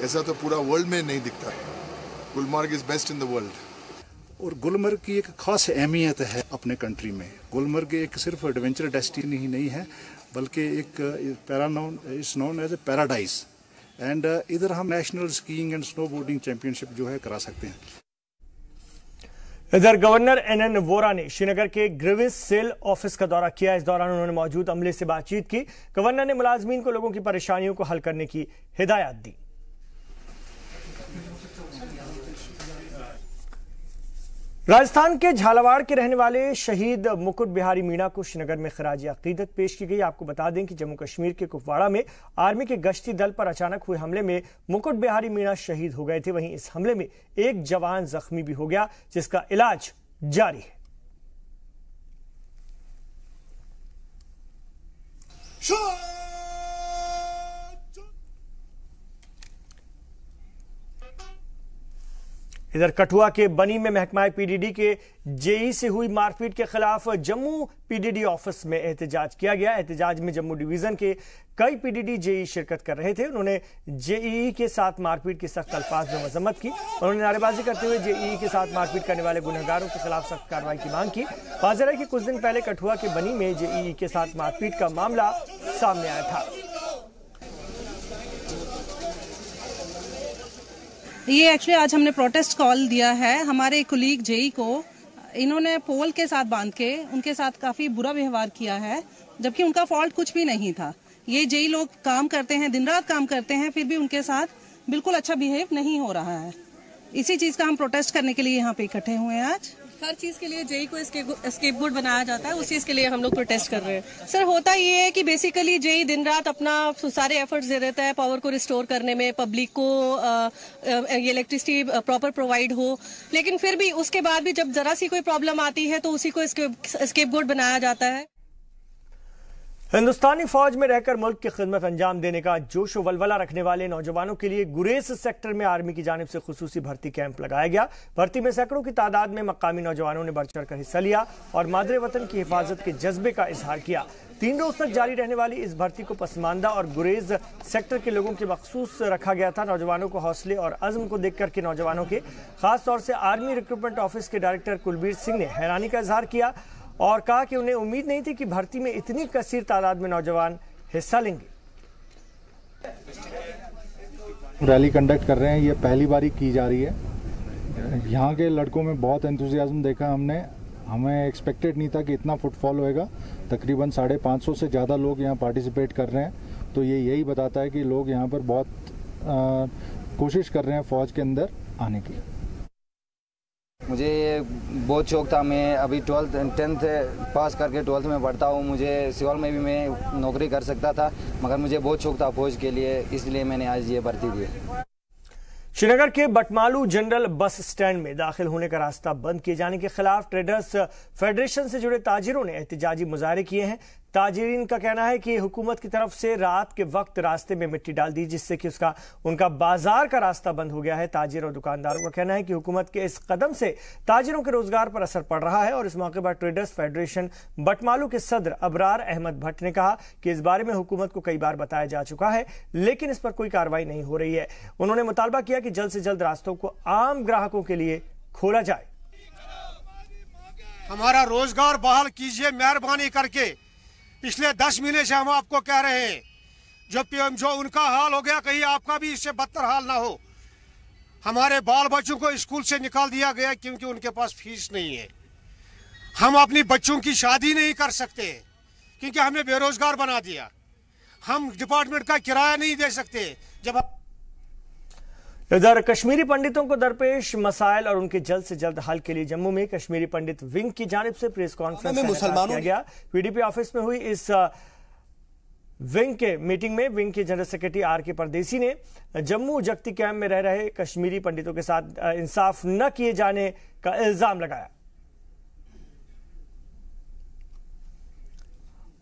ऐसा तो पूरा वर्ल्ड में नहीं दिखता। Gulmarg is best in the world.
और गुलमर्ग की एक खास अहमियत है अपने कंट्री में। गुलमर्ग एक सिर्फ एडवेंचर डेस्टिनी ही नहीं है, बल्कि एक is known as a paradise. And इधर हम national skiing and snowboarding championship जो है करा सकते हैं।
इधर गवर्नर NN वोरा ने श्रीनगर के ग्रीवेंस सेल ऑफिस का दौरा किया। इस दौरान उन्होंने मौजूद अमले से बातचीत की। गवर्नर ने मुलाजमीन को लोगों की परेशानियों को हल करने की हिदायत दी। राजस्थान के झालावाड़ के रहने वाले शहीद मुकुट बिहारी मीणा को श्रीनगर में खराज अकीदत पेश की गई। आपको बता दें कि जम्मू कश्मीर के कुपवाड़ा में आर्मी के गश्ती दल पर अचानक हुए हमले में मुकुट बिहारी मीणा शहीद हो गए थे। वहीं इस हमले में एक जवान जख्मी भी हो गया, जिसका इलाज जारी है। इधर कठुआ के बनी में महकमा पीडीडी के जेई से हुई मारपीट के खिलाफ जम्मू पीडीडी ऑफिस में एहतजाज किया गया। एहतजाज में जम्मू डिवीजन के कई पीडीडी जेई शिरकत कर रहे थे। उन्होंने जेईई के साथ मारपीट की सख्त अल्फाज में मजम्मत की। उन्होंने नारेबाजी करते हुए जेईई के साथ मारपीट करने वाले गुनहगारों के खिलाफ सख्त कार्रवाई की मांग की। वाज़ेह है कि कुछ दिन पहले कठुआ के बनी में जेईई के साथ मारपीट का मामला सामने आया था।
ये एक्चुअली आज हमने प्रोटेस्ट कॉल दिया है हमारे कुलीग जेई को। इन्होंने पोल के साथ बांध के उनके साथ काफी बुरा व्यवहार किया है, जबकि उनका फॉल्ट कुछ भी नहीं था। ये जेई लोग काम करते हैं, दिन रात काम करते हैं, फिर भी उनके साथ बिल्कुल अच्छा बिहेव नहीं हो रहा है। इसी चीज का हम प्रोटेस्ट करने के लिए यहाँ पे इकट्ठे हुए हैं आज।
हर चीज के लिए जेई को स्केपगोट बनाया जाता है, उस चीज के लिए हम लोग प्रोटेस्ट कर रहे हैं। सर होता ये है कि बेसिकली जेई दिन रात अपना सारे एफर्ट्स दे देता है पावर को रिस्टोर करने में, पब्लिक को इलेक्ट्रिसिटी प्रॉपर प्रोवाइड हो, लेकिन फिर भी उसके बाद भी जब जरा सी कोई प्रॉब्लम आती है तो उसी को स्केपगोट बनाया जाता है।
हिंदुस्तानी फौज में रहकर मुल्क की खिदमत अंजाम देने का जोश व वलवला रखने वाले नौजवानों के लिए गुरेज सेक्टर में आर्मी की जानिब से खुसूसी भर्ती कैंप लगाया गया। भर्ती में सैकड़ों की तादाद में मकामी नौजवानों ने बढ़ चढ़ कर हिस्सा लिया और मादरे वतन की हिफाजत के जज्बे का इजहार किया। 3 रोज तक जारी रहने वाली इस भर्ती को पसमानदा और गुरेज सेक्टर के लोगों के मखसूस रखा गया था। नौजवानों को हौसले और अज़्म को देख कर के नौजवानों के खासतौर से आर्मी रिक्रूटमेंट ऑफिस के डायरेक्टर कुलबीर सिंह ने हैरानी का इजहार किया और कहा कि उन्हें उम्मीद नहीं थी कि भर्ती में इतनी कसीर तादाद में नौजवान हिस्सा लेंगे।
रैली कंडक्ट कर रहे हैं, ये पहली बारी की जा रही है। यहाँ के लड़कों में बहुत एंथुसियाज्म देखा हमने, हमें एक्सपेक्टेड नहीं था कि इतना फुटफॉल होएगा। तकरीबन 550 से ज़्यादा लोग यहाँ पार्टिसिपेट कर रहे हैं, तो ये यही बताता है कि लोग यहाँ पर बहुत कोशिश कर रहे हैं फ़ौज के अंदर आने की।
मुझे बहुत शौक था, मैं अभी 10th पास करके 12th में पढ़ता हूँ। मुझे सिविल में भी मैं नौकरी कर सकता था, मगर मुझे बहुत शौक था फौज के लिए, इसलिए मैंने आज ये भर्ती दी।
श्रीनगर के बटमालू जनरल बस स्टैंड में दाखिल होने का रास्ता बंद किए जाने के खिलाफ ट्रेडर्स फेडरेशन से जुड़े ताजिरों ने एहतजाजी मुजाहरे किए हैं। ताजिरीन का कहना है कि हुकूमत की तरफ से रात के वक्त रास्ते में मिट्टी डाल दी, जिससे कि उनका बाजार का रास्ता बंद हो गया है। ताजिर और दुकानदारों का कहना है कि हुकूमत के इस कदम से ताजिरों के रोजगार पर असर पड़ रहा है। और इस मौके पर ट्रेडर्स फेडरेशन बटमालू के सदर अबरार अहमद भट्ट ने कहा कि इस बारे में हुकूमत को कई बार बताया जा चुका है, लेकिन इस पर कोई कार्रवाई नहीं हो रही है। उन्होंने मुतालबा किया कि जल्द से जल्द रास्तों को आम ग्राहकों के लिए खोला जाए।
हमारा रोजगार बहाल कीजिए मेहरबानी करके। पिछले 10 महीने से हम आपको कह रहे हैं, जो उनका हाल हो गया कहीं आपका भी इससे बदतर हाल ना हो। हमारे बाल बच्चों को स्कूल से निकाल दिया गया क्योंकि उनके पास फीस नहीं है। हम अपनी बच्चों की शादी नहीं कर सकते क्योंकि हमने बेरोजगार बना दिया। हम डिपार्टमेंट का किराया नहीं दे सकते। जब
इधर कश्मीरी पंडितों को दरपेश मसाइल और उनके जल्द से जल्द हल के लिए जम्मू में कश्मीरी पंडित विंग की जानिब से प्रेस कॉन्फ्रेंस किया गया। पीडीपी ऑफिस में हुई इस विंग के मीटिंग में विंग के जनरल सेक्रेटरी आर.के. परदेसी ने जम्मू जगती कैंप में रह रहे कश्मीरी पंडितों के साथ इंसाफ न किए जाने का इल्जाम लगाया।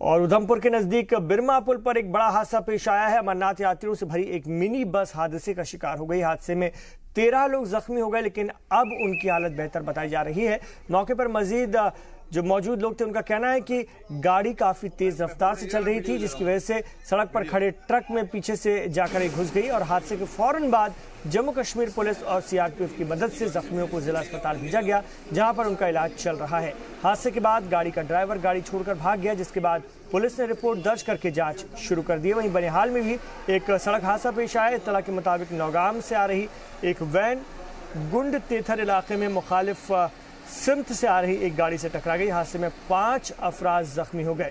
और उधमपुर के नजदीक बिरमा पुल पर एक बड़ा हादसा पेश आया है। अमरनाथ यात्रियों से भरी एक मिनी बस हादसे का शिकार हो गई। हादसे में 13 लोग जख्मी हो गए, लेकिन अब उनकी हालत बेहतर बताई जा रही है। मौके पर मजीद जो मौजूद लोग थे उनका कहना है कि गाड़ी काफी तेज रफ्तार से चल रही थी, जिसकी वजह से सड़क पर खड़े ट्रक में पीछे से जाकर घुस गई और हादसे के फौरन बाद जम्मू कश्मीर पुलिस और सीआरपीएफ की मदद से जख्मियों को जिला अस्पताल भेजा गया, जहां पर उनका इलाज चल रहा है। हादसे के बाद गाड़ी का ड्राइवर गाड़ी छोड़कर भाग गया, जिसके बाद पुलिस ने रिपोर्ट दर्ज करके जांच शुरू कर दी। वहीं बनिहाल में भी एक सड़क हादसा पेश आया। इत्तला के मुताबिक नौगाम से आ रही एक वैन गुंड तेथर इलाके में मुखालिफ सिमत से आ रही एक गाड़ी से टकरा गई। हादसे में 5 अफराद जख्मी हो गए।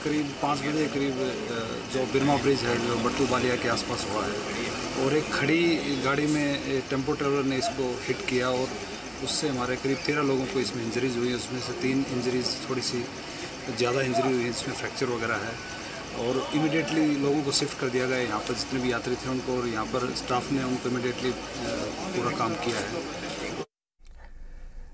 करीब 5 बजे करीब जो बिरमा ब्रिज है जो बट्टू बालिया के आसपास हुआ है और एक खड़ी गाड़ी में टेम्पो ट्रेवलर ने इसको हिट किया और उससे हमारे करीब 13 लोगों को इसमें इंजरीज हुई। उसमें से 3 इंजरीज थोड़ी सी ज़्यादा इंजरी हुई है, इसमें फ्रैक्चर वगैरह है और इमीडिएटली लोगों को शिफ्ट कर दिया गया। यहाँ पर जितने भी यात्री थे उनको और यहाँ पर स्टाफ ने उनको इमीडिएटली पूरा काम किया है।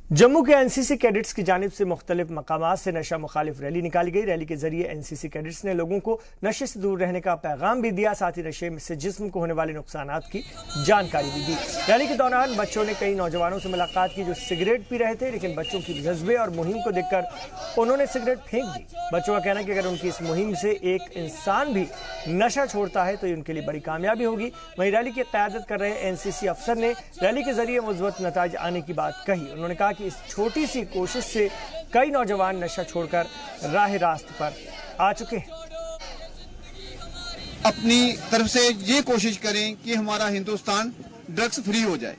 जम्मू के एनसीसी कैडेट्स की जानिब से मुख्तलिफ मकामात से नशा मुखालिफ रैली निकाली गई। रैली के जरिए एनसीसी कैडेट्स ने लोगों को नशे से दूर रहने का पैगाम भी दिया, साथ ही नशे से जिस्म को होने वाले नुकसानात की जानकारी भी दी। रैली के दौरान बच्चों ने कई नौजवानों से मुलाकात की जो सिगरेट पी रहे थे, लेकिन बच्चों की जज्बे और मुहिम को देखकर उन्होंने सिगरेट फेंक दी। बच्चों का कहना है कि अगर उनकी इस मुहिम से एक इंसान भी नशा छोड़ता है तो ये उनके लिए बड़ी कामयाबी होगी। वहीं रैली की क़यादत कर रहे एनसीसी अफसर ने रैली के जरिए मुस्बत नताइज आने की बात कही। उन्होंने कहा कि इस छोटी सी कोशिश से कई नौजवान नशा छोड़कर राह रास्त पर आ चुके हैं।
अपनी तरफ से ये कोशिश करें कि हमारा हिंदुस्तान ड्रग्स फ्री हो जाए।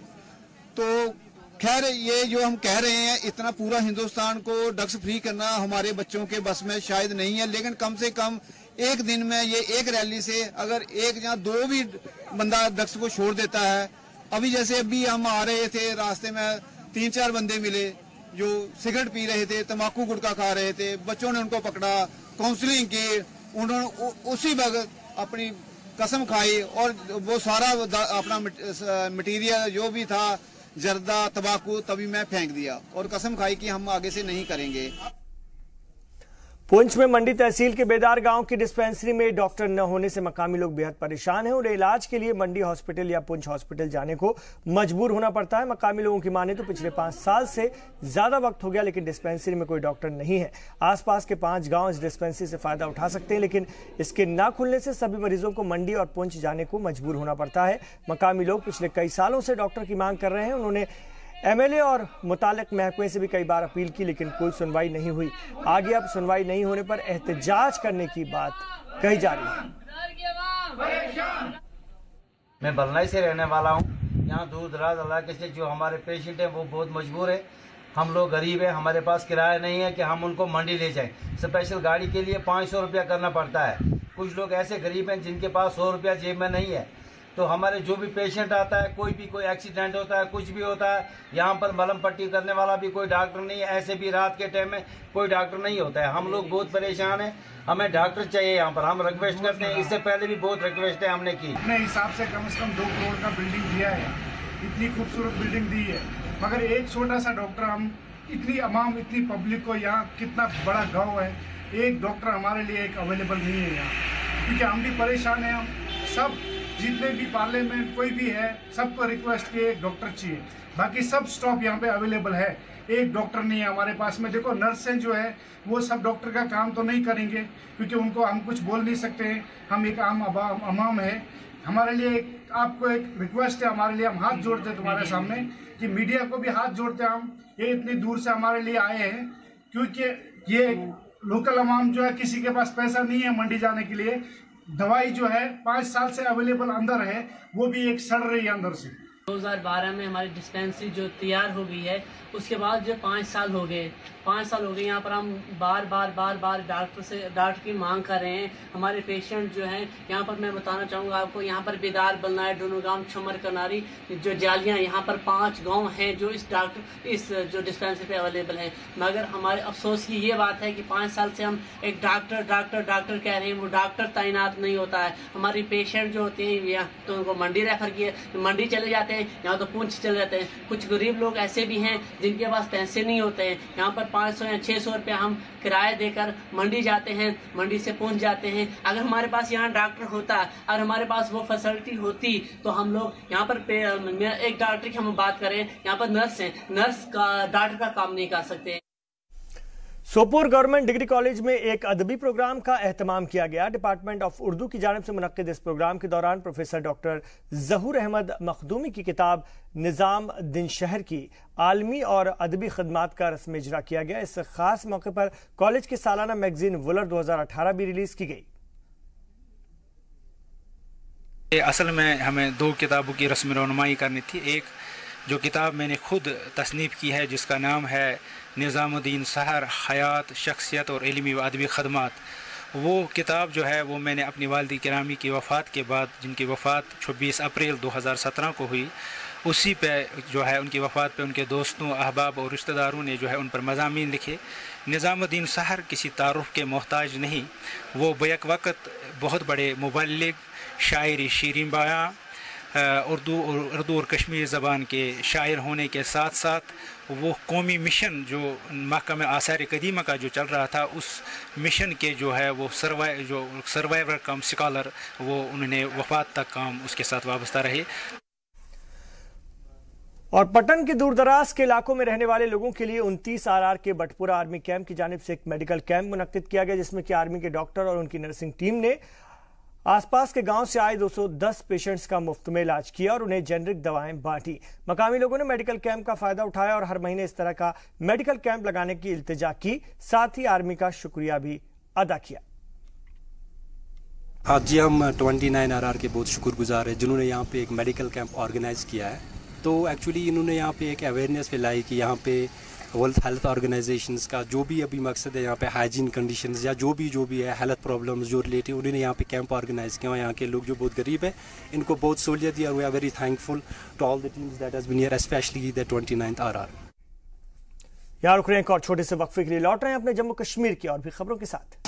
तो खैर ये जो हम कह रहे हैं इतना पूरा हिंदुस्तान को ड्रग्स फ्री करना हमारे बच्चों के बस में शायद नहीं है, लेकिन कम से कम एक दिन में ये एक रैली से अगर एक या दो भी बंदा ड्रग्स को छोड़ देता है। अभी जैसे अभी हम आ रहे थे, रास्ते में 3-4 बंदे मिले जो सिगरेट पी रहे थे, तंबाकू गुटखा खा रहे थे। बच्चों ने उनको पकड़ा, काउंसलिंग की, उन्होंने उसी वक्त अपनी कसम खाई और वो सारा अपना मटेरियल जो भी था, जर्दा तंबाकू, तभी मैं फेंक दिया और कसम खाई कि हम आगे से नहीं करेंगे।
पुंछ में मंडी तहसील के बेदार गांव की डिस्पेंसरी में डॉक्टर न होने से मकामी लोग बेहद परेशान हैं। उन्हें इलाज के लिए मंडी हॉस्पिटल या पुंछ हॉस्पिटल जाने को मजबूर होना पड़ता है। मकामी लोगों की माने तो पिछले 5 साल से ज्यादा वक्त हो गया, लेकिन डिस्पेंसरी में कोई डॉक्टर नहीं है। आसपास के 5 गांव इस डिस्पेंसरी से फायदा उठा सकते हैं, लेकिन इसके न खुलने से सभी मरीजों को मंडी और पुंछ जाने को मजबूर होना पड़ता है। मकामी लोग पिछले कई सालों से डॉक्टर की मांग कर रहे हैं। उन्होंने एमएलए और मुतालिक महकमे से भी कई बार अपील की, लेकिन कोई सुनवाई नहीं हुई। आगे अब सुनवाई नहीं होने पर एहतजाज करने की बात कही जा रही है।
मैं बलनाई से रहने वाला हूँ। यहाँ दूर दराज इलाके से जो हमारे पेशेंट हैं वो बहुत मजबूर है। हम लोग गरीब हैं, हमारे पास किराया नहीं है कि हम उनको मंडी ले जाएं। स्पेशल गाड़ी के लिए 500 रुपया करना पड़ता है। कुछ लोग ऐसे गरीब हैं जिनके पास 100 रुपया जेब में नहीं है। तो हमारे जो भी पेशेंट आता है, कोई एक्सीडेंट होता है, कुछ भी होता है, यहाँ पर मलम पट्टी करने वाला भी कोई डॉक्टर नहीं है। ऐसे भी रात के टाइम में कोई डॉक्टर नहीं होता है। हम लोग बहुत परेशान हैं, हमें डॉक्टर चाहिए यहाँ पर। हम रिक्वेस्ट करते हैं, इससे पहले भी बहुत रिक्वेस्ट है हमने की।
अपने हिसाब से कम 2 करोड़ का बिल्डिंग दिया है, इतनी खूबसूरत बिल्डिंग दी है, मगर एक छोटा सा डॉक्टर, हम इतनी अवाम, इतनी पब्लिक को, यहाँ कितना बड़ा गाँव है, एक डॉक्टर हमारे लिए एक अवेलेबल नहीं है यहाँ, क्योंकि हम भी परेशान हैं। हम सब जितने भी पार्लियामेंट कोई भी है, सबको रिक्वेस्ट किए एक डॉक्टर चाहिए। बाकी सब स्टॉप यहाँ पे अवेलेबल है, एक डॉक्टर नहीं है हमारे पास में। देखो नर्सें जो है वो सब डॉक्टर का काम तो नहीं करेंगे, क्योंकि उनको हम कुछ बोल नहीं सकते हैं। हम एक आम अवाम है। हमारे लिए आपको एक रिक्वेस्ट है, हमारे लिए हम हाथ जोड़ते हैं तुम्हारे सामने, कि मीडिया को भी हाथ जोड़ते हैं हम। ये इतनी दूर से हमारे लिए आए हैं, क्योंकि ये लोकल अवाम जो है, किसी के पास पैसा नहीं है मंडी जाने के लिए। दवाई जो है 5 साल से अवेलेबल अंदर है, वो भी एक सड़ रही है अंदर से।
2012 में हमारी डिस्पेंसरी जो तैयार हो गई है, उसके बाद जो 5 साल हो गए यहाँ पर हम बार बार डॉक्टर की मांग कर रहे हैं। हमारे पेशेंट जो हैं यहाँ पर, मैं बताना चाहूँगा आपको, यहाँ पर बेदार, बलनाई, डोनोगाम, छमर, कनारी, जो जालियाँ, यहाँ पर 5 गांव हैं जो इस जो डिस्पेंसरी पे अवेलेबल हैं। मगर हमारे अफसोस की ये बात है कि 5 साल से हम एक डॉक्टर कह रहे हैं, वो डॉक्टर तैनात नहीं होता है। हमारे पेशेंट जो होते हैं यहाँ तो उनको मंडी रेफर किए, मंडी चले जाते हैं, यहाँ तो पुंछ चले जाते हैं। कुछ गरीब लोग ऐसे भी हैं जिनके पास पैसे नहीं होते हैं। यहाँ पर 500 या 600 रुपया हम किराया देकर मंडी जाते हैं, मंडी से पहुंच जाते हैं। अगर हमारे पास यहाँ डॉक्टर होता, और हमारे पास वो फैसिलिटी होती, तो हम लोग यहाँ पर एक डॉक्टर की हम बात करें, यहाँ पर नर्स है, नर्स का डॉक्टर का काम नहीं कर सकते।
सोपोर गवर्नमेंट डिग्री कॉलेज में एक अदबी प्रोग्राम का एहतमाम किया गया। डिपार्टमेंट ऑफ उर्दू की जानिब से मुनक्किद इस प्रोग्राम के दौरान प्रोफेसर डॉक्टर जहूर अहमद मखदूमी की किताब निज़ाम दिन शहर की आलमी और अदबी खदमात का रस्म इजरा किया गया। इस खास मौके पर कॉलेज की सालाना मैगजीन वुलर 2018 भी रिलीज की गई।
असल में हमें 2 किताबों की रस्म रौनमाई करनी थी। एक जो किताब मैंने खुद तसनीफ़ की है, जिसका नाम है निज़ामुद्दीन सहर, हयात, शख्सियत और इल्मी व अदबी खदमात। वो किताब जो है वो मैंने अपनी वालिदी किरामी की वफ़ात के बाद, जिनकी वफ़ात 26 अप्रैल 2017 को हुई, उसी पे जो है उनकी वफ़ात पे उनके दोस्तों, अहबाब और रिश्तेदारों ने जो है उन पर मज़ामीन लिखे। निज़ामुद्दीन सहर किसी तारुफ के मोहताज नहीं, वो बैक वक़्त बहुत बड़े मुबल्लिग, शायरी शीरीन बयां, उर्दू और कश्मीरी ज़बान के शायर होने के साथ साथ वो कौमी मिशन जो महकमे आसार कदीमा का जो चल रहा था, उस मिशन के जो है वो सर्वाइवर कम स्कॉलर, वो उन्होंने वफ़ात तक काम उसके साथ वाबस्ता रहे।
और पटन के दूरदराज के इलाकों में रहने वाले लोगों के लिए 29 RR के बटपुरा आर्मी कैंप की जानिब से एक मेडिकल कैंप मुनक्किद किया गया, जिसमें कि आर्मी के डॉक्टर और उनकी नर्सिंग टीम ने आसपास के गांव से आए 210 पेशेंट्स का मुफ्त में इलाज किया और उन्हें जेनरिक दवाएं बांटी। मकामी लोगों ने मेडिकल कैंप का फायदा उठाया और हर महीने इस तरह का मेडिकल कैंप लगाने की इल्तिजा की, साथ ही आर्मी का शुक्रिया भी अदा किया।
आज जी हम 29 RR के बहुत शुक्रगुजार हैं जिन्होंने यहाँ पे एक मेडिकल कैंप ऑर्गेनाइज किया है।
तो एक्चुअली इन्होंने यहाँ पे एक अवेयरनेस फैलाई कि यहाँ पे वर्ल्ड हेल्थ ऑर्गेनाइजेशंस का जो भी अभी मकसद है यहाँ पे हाइजीन कंडीशंस या जो भी है हेल्थ प्रॉब्लम्स जो रिलेटेड, उन्होंने यहाँ पे कैंप ऑर्गेनाइज किया। यहाँ के लोग जो बहुत गरीब है इनको बहुत सहूलियत दी और we are very thankful to all the teams that has been here, specially the 29th RR।
यहाँ रुक रहे हैं, एक और छोटे से वक्फे के लिए लौट रहे हैं अपने जम्मू कश्मीर की और भी खबरों के साथ।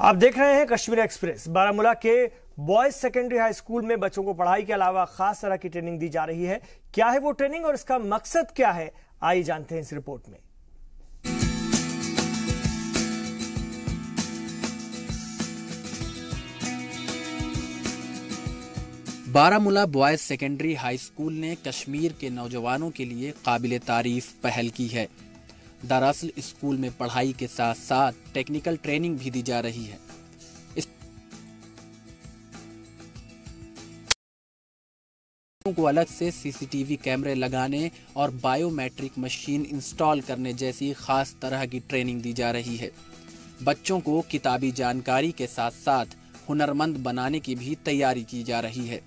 आप देख रहे हैं कश्मीर एक्सप्रेस। बारामूला के बॉयज सेकेंडरी हाई स्कूल में बच्चों को पढ़ाई के अलावा खास तरह की ट्रेनिंग दी जा रही है। क्या है वो ट्रेनिंग और इसका मकसद क्या है, आइए जानते हैं इस रिपोर्ट में।
Baramulla boys secondary high school ने कश्मीर के नौजवानों के लिए काबिल तारीफ पहल की है। दरअसल स्कूल में पढ़ाई के साथ साथ टेक्निकल ट्रेनिंग भी दी जा रही है। को अलग से सीसीटीवी कैमरे लगाने और बायोमेट्रिक मशीन इंस्टॉल करने जैसी खास तरह की ट्रेनिंग दी जा रही है। बच्चों को किताबी जानकारी के साथ साथ हुनरमंद बनाने की भी तैयारी की जा रही है।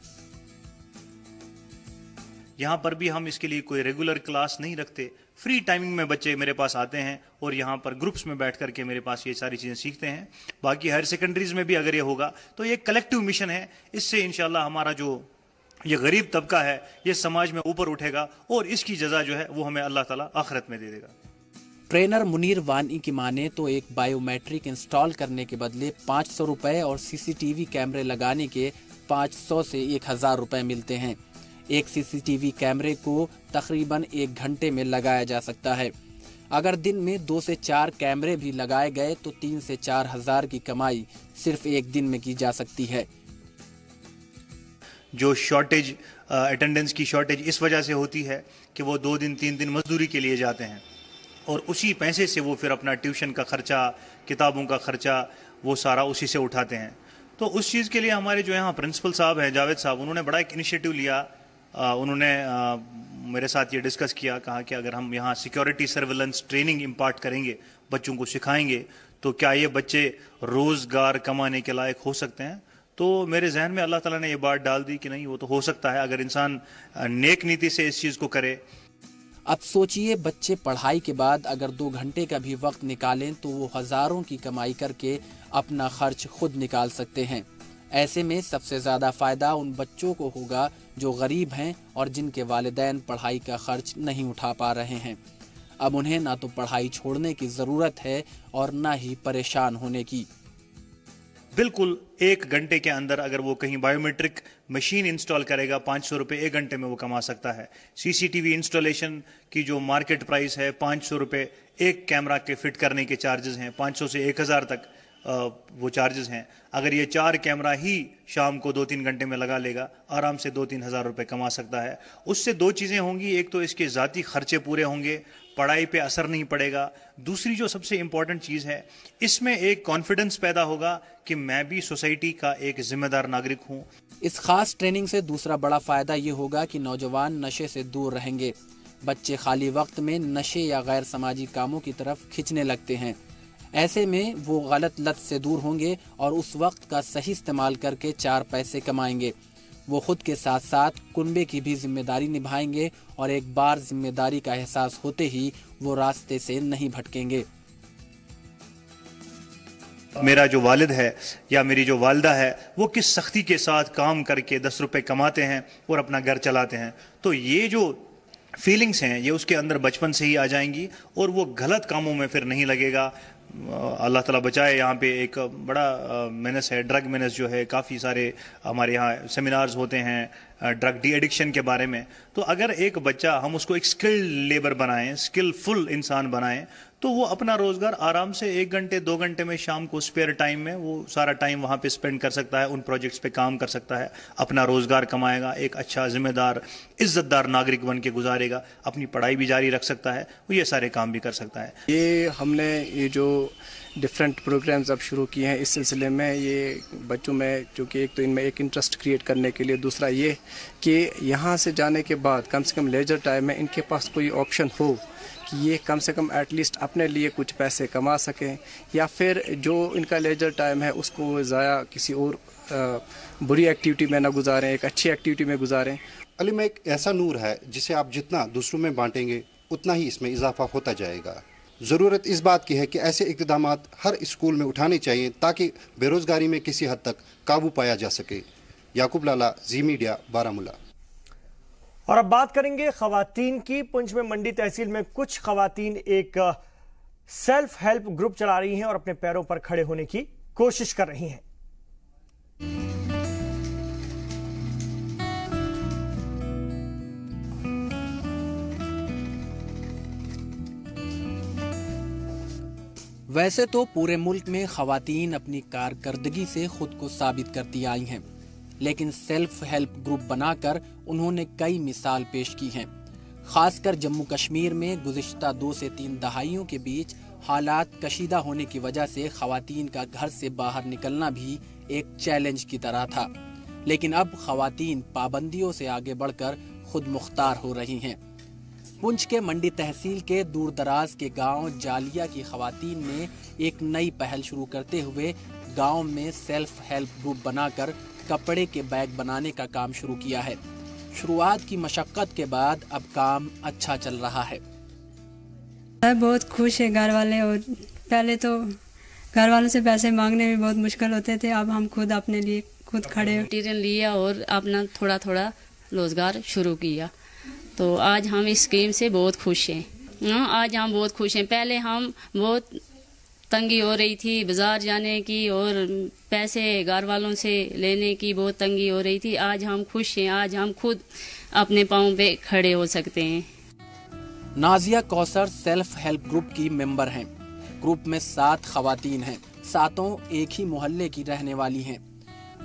यहाँ पर भी हम इसके लिए कोई रेगुलर क्लास नहीं रखते, फ्री टाइमिंग में बच्चे मेरे पास आते हैं और यहाँ पर ग्रुप्स में बैठ करके मेरे पास ये सारी चीज़ें सीखते हैं। बाकी हायर सेकेंडरीज में भी अगर ये होगा तो ये कलेक्टिव मिशन है। इससे इंशाल्लाह हमारा जो ये गरीब तबका है ये समाज में ऊपर उठेगा और इसकी जजा जो है वो हमें अल्लाह ताला आखिरत में दे देगा।
ट्रेनर मुनीर वानी की माने तो एक बायोमेट्रिक इंस्टॉल करने के बदले 500 रुपए और सीसीटीवी कैमरे लगाने के 500 से 1000 रुपए मिलते हैं। एक सीसीटीवी कैमरे को तकरीबन 1 घंटे में लगाया जा सकता है। अगर दिन में 2 से 4 कैमरे भी लगाए गए तो 3 से 4 हजार की कमाई सिर्फ एक दिन में की जा सकती है।
जो शॉर्टेज अटेंडेंस की शॉर्टेज इस वजह से होती है कि वो 2 दिन 3 दिन मजदूरी के लिए जाते हैं और उसी पैसे से वो फिर अपना ट्यूशन का खर्चा, किताबों का खर्चा वो सारा उसी से उठाते हैं। तो उस चीज़ के लिए हमारे जो यहाँ प्रिंसिपल साहब हैं जावेद साहब, उन्होंने बड़ा एक इनिशिएटिव लिया। उन्होंने मेरे साथ ये डिस्कस किया, कहा कि अगर हम यहाँ सिक्योरिटी सर्विलेंस ट्रेनिंग इम्पार्ट करेंगे, बच्चों को सिखाएंगे, तो क्या ये बच्चे रोज़गार कमाने के लायक हो सकते हैं। तो मेरे जहन में अल्लाह ताला ने ये बात डाल दी कि नहीं, वो तो हो सकता है अगर इंसान नेक नीति से इस चीज़ को करे।
अब सोचिए, बच्चे पढ़ाई के बाद अगर 2 घंटे का भी वक्त निकालें तो वो हजारों की कमाई करके अपना खर्च खुद निकाल सकते हैं। ऐसे में सबसे ज्यादा फायदा उन बच्चों को होगा जो गरीब हैं और जिनके वालिदैन पढ़ाई का खर्च नहीं उठा पा रहे हैं। अब उन्हें ना तो पढ़ाई छोड़ने की जरूरत है और ना ही परेशान होने की।
बिल्कुल 1 घंटे के अंदर अगर वो कहीं बायोमेट्रिक मशीन इंस्टॉल करेगा, 500 रुपये 1 घंटे में वो कमा सकता है। सीसीटीवी इंस्टॉलेशन की जो मार्केट प्राइस है 500 रुपये, एक कैमरा के फिट करने के चार्जेस हैं 500 से 1000 तक वो चार्जेस हैं। अगर ये 4 कैमरा ही शाम को 2-3 घंटे में लगा लेगा, आराम से 2-3 हज़ार रुपये कमा सकता है। उससे 2 चीज़ें होंगी, एक तो इसके ज़ाती खर्चे पूरे होंगे, पढ़ाई पे असर नहीं पड़ेगा। दूसरी जो सबसे इम्पॉर्टेंट चीज़ है, इसमें एक कॉन्फिडेंस पैदा होगा कि मैं भी सोसाइटी का एक जिम्मेदार नागरिक हूँ।
इस खास ट्रेनिंग से दूसरा बड़ा फायदा ये होगा कि नौजवान नशे से दूर रहेंगे। बच्चे खाली वक्त में नशे या गैर समाजी कामों की तरफ खिंचने लगते हैं। ऐसे में वो गलत लत से दूर होंगे और उस वक्त का सही इस्तेमाल करके 4 पैसे कमाएंगे। वो खुद के साथ साथ कुनबे की भी जिम्मेदारी निभाएंगे और एक बार जिम्मेदारी का एहसास होते ही वो रास्ते से नहीं भटकेंगे।
मेरा जो वालिद है या मेरी जो वालिदा है वो किस सख्ती के साथ काम करके 10 रुपए कमाते हैं और अपना घर चलाते हैं, तो ये जो फीलिंग्स हैं ये उसके अंदर बचपन से ही आ जाएंगी और वो गलत कामों में फिर नहीं लगेगा। अल्लाह ताला बचाए। यहाँ पे एक बड़ा मेनस है, ड्रग मेनस जो है। काफ़ी सारे हमारे यहाँ सेमिनार्स होते हैं ड्रग डी एडिक्शन के बारे में। तो अगर एक बच्चा हम उसको एक स्किल्ड लेबर बनाएं, स्किलफुल इंसान बनाएं, तो वो अपना रोज़गार आराम से 1 घंटे 2 घंटे में शाम को स्पेयर टाइम में वो सारा टाइम वहाँ पे स्पेंड कर सकता है, उन प्रोजेक्ट्स पे काम कर सकता है, अपना रोज़गार कमाएगा, एक अच्छा जिम्मेदार इज्जतदार नागरिक बन के गुजारेगा, अपनी पढ़ाई भी जारी रख सकता है, वो ये सारे काम भी कर सकता है।
ये हमने ये जो डिफरेंट प्रोग्राम्स अब शुरू किए हैं इस सिलसिले में, ये बच्चों में जो कि एक तो इनमें एक इंटरेस्ट क्रिएट करने के लिए, दूसरा ये कि यहाँ से जाने के बाद कम से कम लेजर टाइम में इनके पास कोई ऑप्शन हो कि ये कम से कम एटलीस्ट अपने लिए कुछ पैसे कमा सकें, या फिर जो इनका लेजर टाइम है उसको ज़ाया किसी और बुरी एक्टिविटी में ना गुजारें, एक अच्छी एक्टिविटी में गुजारें।
इल्म एक ऐसा नूर है जिसे आप जितना दूसरों में बांटेंगे उतना ही इसमें इजाफा होता जाएगा। ज़रूरत इस बात की है कि ऐसे इक़दामात हर स्कूल में उठाने चाहिए ताकि बेरोज़गारी में किसी हद तक काबू पाया जा सके। याकूब लाला, जी मीडिया, बारामूला।
और अब बात करेंगे खवातीन की। पुंछ में मंडी तहसील में कुछ खवातीन एक सेल्फ हेल्प ग्रुप चला रही हैं और अपने पैरों पर खड़े होने की कोशिश कर रही हैं।
वैसे तो पूरे मुल्क में खवातीन अपनी कारकर्दगी से खुद को साबित करती आई हैं, लेकिन सेल्फ हेल्प ग्रुप बनाकर उन्होंने कई मिसाल पेश की हैं। खासकर जम्मू कश्मीर में गुज़िश्ता 2 से 3 दहाइयों के बीच हालात कशीदा होने की वजह से खवातीन का घर से बाहर निकलना भी एक चैलेंज की तरह था, लेकिन अब खवातीन पाबंदियों से आगे बढ़कर खुद मुख्तार हो रही हैं। पुंछ के मंडी तहसील के दूर दराज के गांव जालिया की खवातीन ने एक नई पहल शुरू करते हुए गांव में सेल्फ हेल्प ग्रुप बनाकर कपड़े के बैग बनाने का काम शुरू किया है। शुरुआत की मशक्कत के बाद अब काम अच्छा चल रहा है।
बहुत खुश है घर वाले, और पहले तो घर वालों से पैसे मांगने में बहुत मुश्किल होते थे, अब हम खुद अपने लिए खुद खड़े
मटीरियल लिया और अपना थोड़ा थोड़ा रोजगार शुरू किया। तो आज हम इस स्कीम से बहुत खुश हैं। आज हम बहुत खुश हैं। पहले हम बहुत तंगी हो रही थी बाजार जाने की और पैसे घर वालों से लेने की बहुत तंगी हो रही थी। आज हम खुश हैं, आज हम खुद अपने पाँव पे खड़े हो सकते हैं।
Nazia Kausar self help group की मेंबर हैं। ग्रुप में 7 खवातीन हैं, सातों एक ही मोहल्ले की रहने वाली हैं।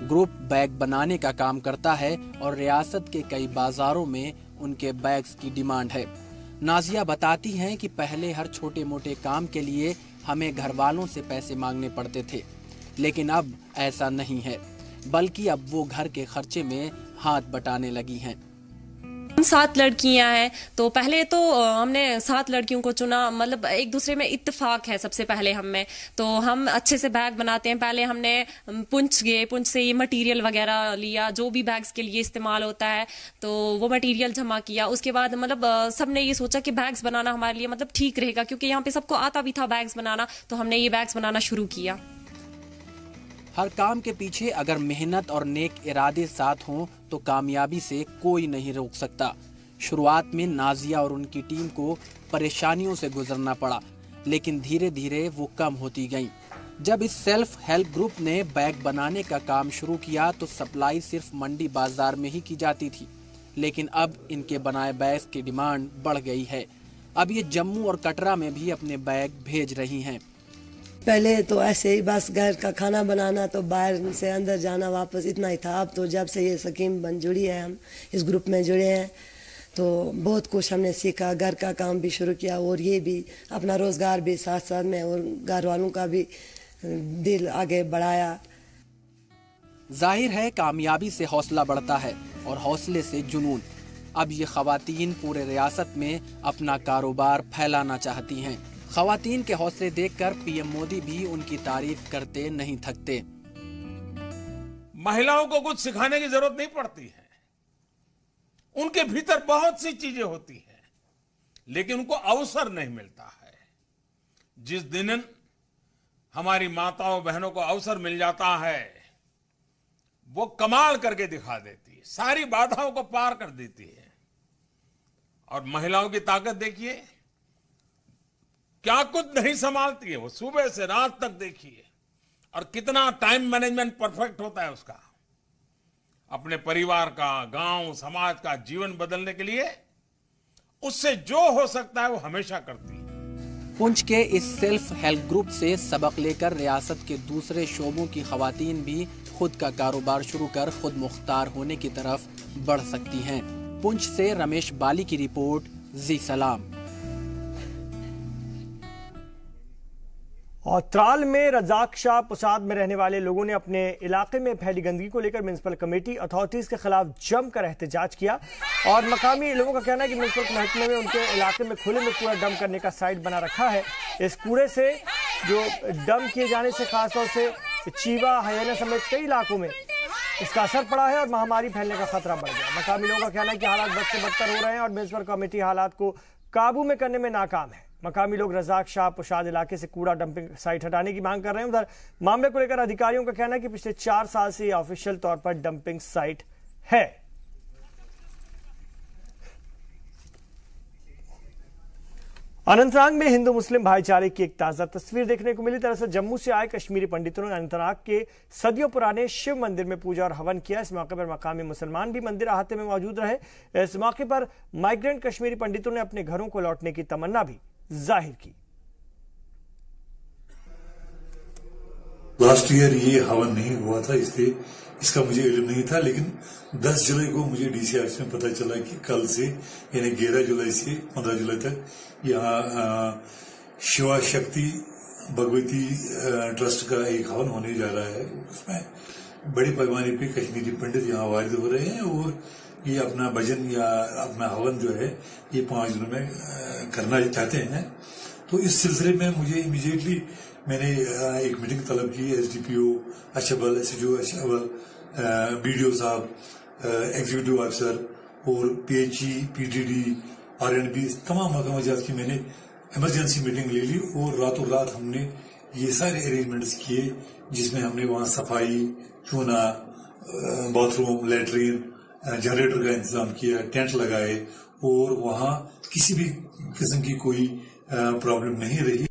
ग्रुप बैग बनाने का काम करता है और रियासत के कई बाजारों में उनके बैग्स की डिमांड है। नाजिया बताती हैं कि पहले हर छोटे मोटे काम के लिए हमें घर वालों से पैसे मांगने पड़ते थे, लेकिन अब ऐसा नहीं है, बल्कि अब वो घर के खर्चे में हाथ बटाने लगी हैं।
हम 7 लड़कियां हैं, तो पहले तो हमने 7 लड़कियों को चुना, मतलब एक दूसरे में इत्तेफाक है सबसे पहले हम में, तो हम अच्छे से बैग बनाते हैं। पहले हमने पुंछ गए, पुंछ से ये मटेरियल वगैरह लिया जो भी बैग्स के लिए इस्तेमाल होता है, तो वो मटेरियल जमा किया। उसके बाद मतलब सबने ये सोचा कि बैग्स बनाना हमारे लिए मतलब ठीक रहेगा, क्योंकि यहाँ पे सबको आता भी था बैग्स बनाना, तो हमने ये बैग्स बनाना शुरू किया।
हर काम के पीछे अगर मेहनत और नेक इरादे साथ हों तो कामयाबी से कोई नहीं रोक सकता। शुरुआत में नाजिया और उनकी टीम को परेशानियों से गुजरना पड़ा, लेकिन धीरे धीरे वो कम होती गईं। जब इस सेल्फ हेल्प ग्रुप ने बैग बनाने का काम शुरू किया तो सप्लाई सिर्फ मंडी बाजार में ही की जाती थी, लेकिन अब इनके बनाए बैग की डिमांड बढ़ गई है। अब ये जम्मू और कटरा में भी अपने बैग भेज रही हैं।
पहले तो ऐसे ही बस घर का खाना बनाना, तो बाहर से अंदर जाना वापस, इतना ही था। अब तो जब से ये स्कीम बन जुड़ी है, हम इस ग्रुप में जुड़े हैं, तो बहुत कुछ हमने सीखा। घर का काम भी शुरू किया और ये भी अपना रोजगार भी साथ साथ में, और घर वालों का भी दिल आगे बढ़ाया।
जाहिर है कामयाबी से हौसला बढ़ता है और हौसले से जुनून। अब ये खवातीन पूरे रियासत में अपना कारोबार फैलाना चाहती हैं। खवातीन के हौसले देखकर पीएम मोदी भी उनकी तारीफ करते नहीं थकते।
महिलाओं को कुछ सिखाने की जरूरत नहीं पड़ती है, उनके भीतर बहुत सी चीजें होती हैं, लेकिन उनको अवसर नहीं मिलता है। जिस दिन हमारी माताओं बहनों को अवसर मिल जाता है, वो कमाल करके दिखा देती है, सारी बाधाओं को पार कर देती है। और महिलाओं की ताकत देखिए, क्या कुछ नहीं संभालती है वो, सुबह से रात तक देखिए, और कितना टाइम मैनेजमेंट परफेक्ट होता है उसका, अपने परिवार का, गांव समाज का जीवन बदलने के लिए उससे जो हो सकता है वो हमेशा करती है।
पुंछ के इस सेल्फ हेल्प ग्रुप से सबक लेकर रियासत के दूसरे शोबों की खवातीन भी खुद का कारोबार शुरू कर खुद मुख्तार होने की तरफ बढ़ सकती हैं। पुंछ से रमेश बाली की रिपोर्ट, जी सलाम।
और त्राल में रजाक शाह पुसाद में रहने वाले लोगों ने अपने इलाके में फैली गंदगी को लेकर म्युनिसिपल कमेटी अथॉरिटीज के खिलाफ जमकर एहतजाज किया और मकामी लोगों का कहना है कि म्युनिसिपल महकमे में उनके इलाके में खुले में कूड़ा डंप करने का साइट बना रखा है। इस कूड़े से जो डंप किए जाने से खासतौर से चीवा हरियाणा समेत कई इलाकों में इसका असर पड़ा है और महामारी फैलने का खतरा बढ़ गया। मकामी लोगों का कहना है कि हालात बद से बदतर हो रहे हैं और म्युनिसिपल कमेटी हालात को काबू में करने में नाकाम है। मकामी लोग रजाक शाह पुसाद इलाके से कूड़ा डंपिंग साइट हटाने की मांग कर रहे हैं। उधर मामले को लेकर अधिकारियों का कहना है कि पिछले 4 साल से यह ऑफिशियल तौर पर डंपिंग साइट है। अनंतनाग में हिंदू मुस्लिम भाईचारे की एक ताजा तस्वीर देखने को मिली। दरअसल जम्मू से आए कश्मीरी पंडितों ने अनंतनाग के सदियों पुराने शिव मंदिर में पूजा और हवन किया। इस मौके पर मकामी मुसलमान भी मंदिर अहाते में मौजूद रहे। इस मौके पर माइग्रेंट कश्मीरी पंडितों ने अपने घरों को लौटने की तमन्ना भी जाहिर की।
लास्ट ईयर ये हवन नहीं हुआ था, इसलिए इसका मुझे इल्म नहीं था, लेकिन 10 जुलाई को मुझे डीसीआरसी में पता चला कि कल से यानी 11 जुलाई से 15 जुलाई तक यहाँ शिवा शक्ति भगवती ट्रस्ट का एक हवन होने जा रहा है। उसमें बड़े पैमाने पे कश्मीरी पंडित यहाँ वारिद हो रहे हैं और ये अपना भजन या अपना हवन जो है ये 5 दिनों में करना चाहते हैं। तो इस सिलसिले में मुझे इमीडिएटली मैंने एक मीटिंग तलब की। एसडीपीओ अशबल, एसडीओ अशबल, बीडीओ साहब, एग्जीक्यूटिव ऑफिसर और पीएचई, पीटीडी, आरएनबी तमाम महकमा जात की मैंने इमरजेंसी मीटिंग ले ली और रातों रात हमने ये सारे अरेंजमेंट्स किए, जिसमें हमने वहां सफाई, चूना, बाथरूम, लैट्रीन, जनरेटर का इंतजाम किया, टेंट लगाए और वहां किसी भी किस्म की कोई प्रॉब्लम नहीं रही।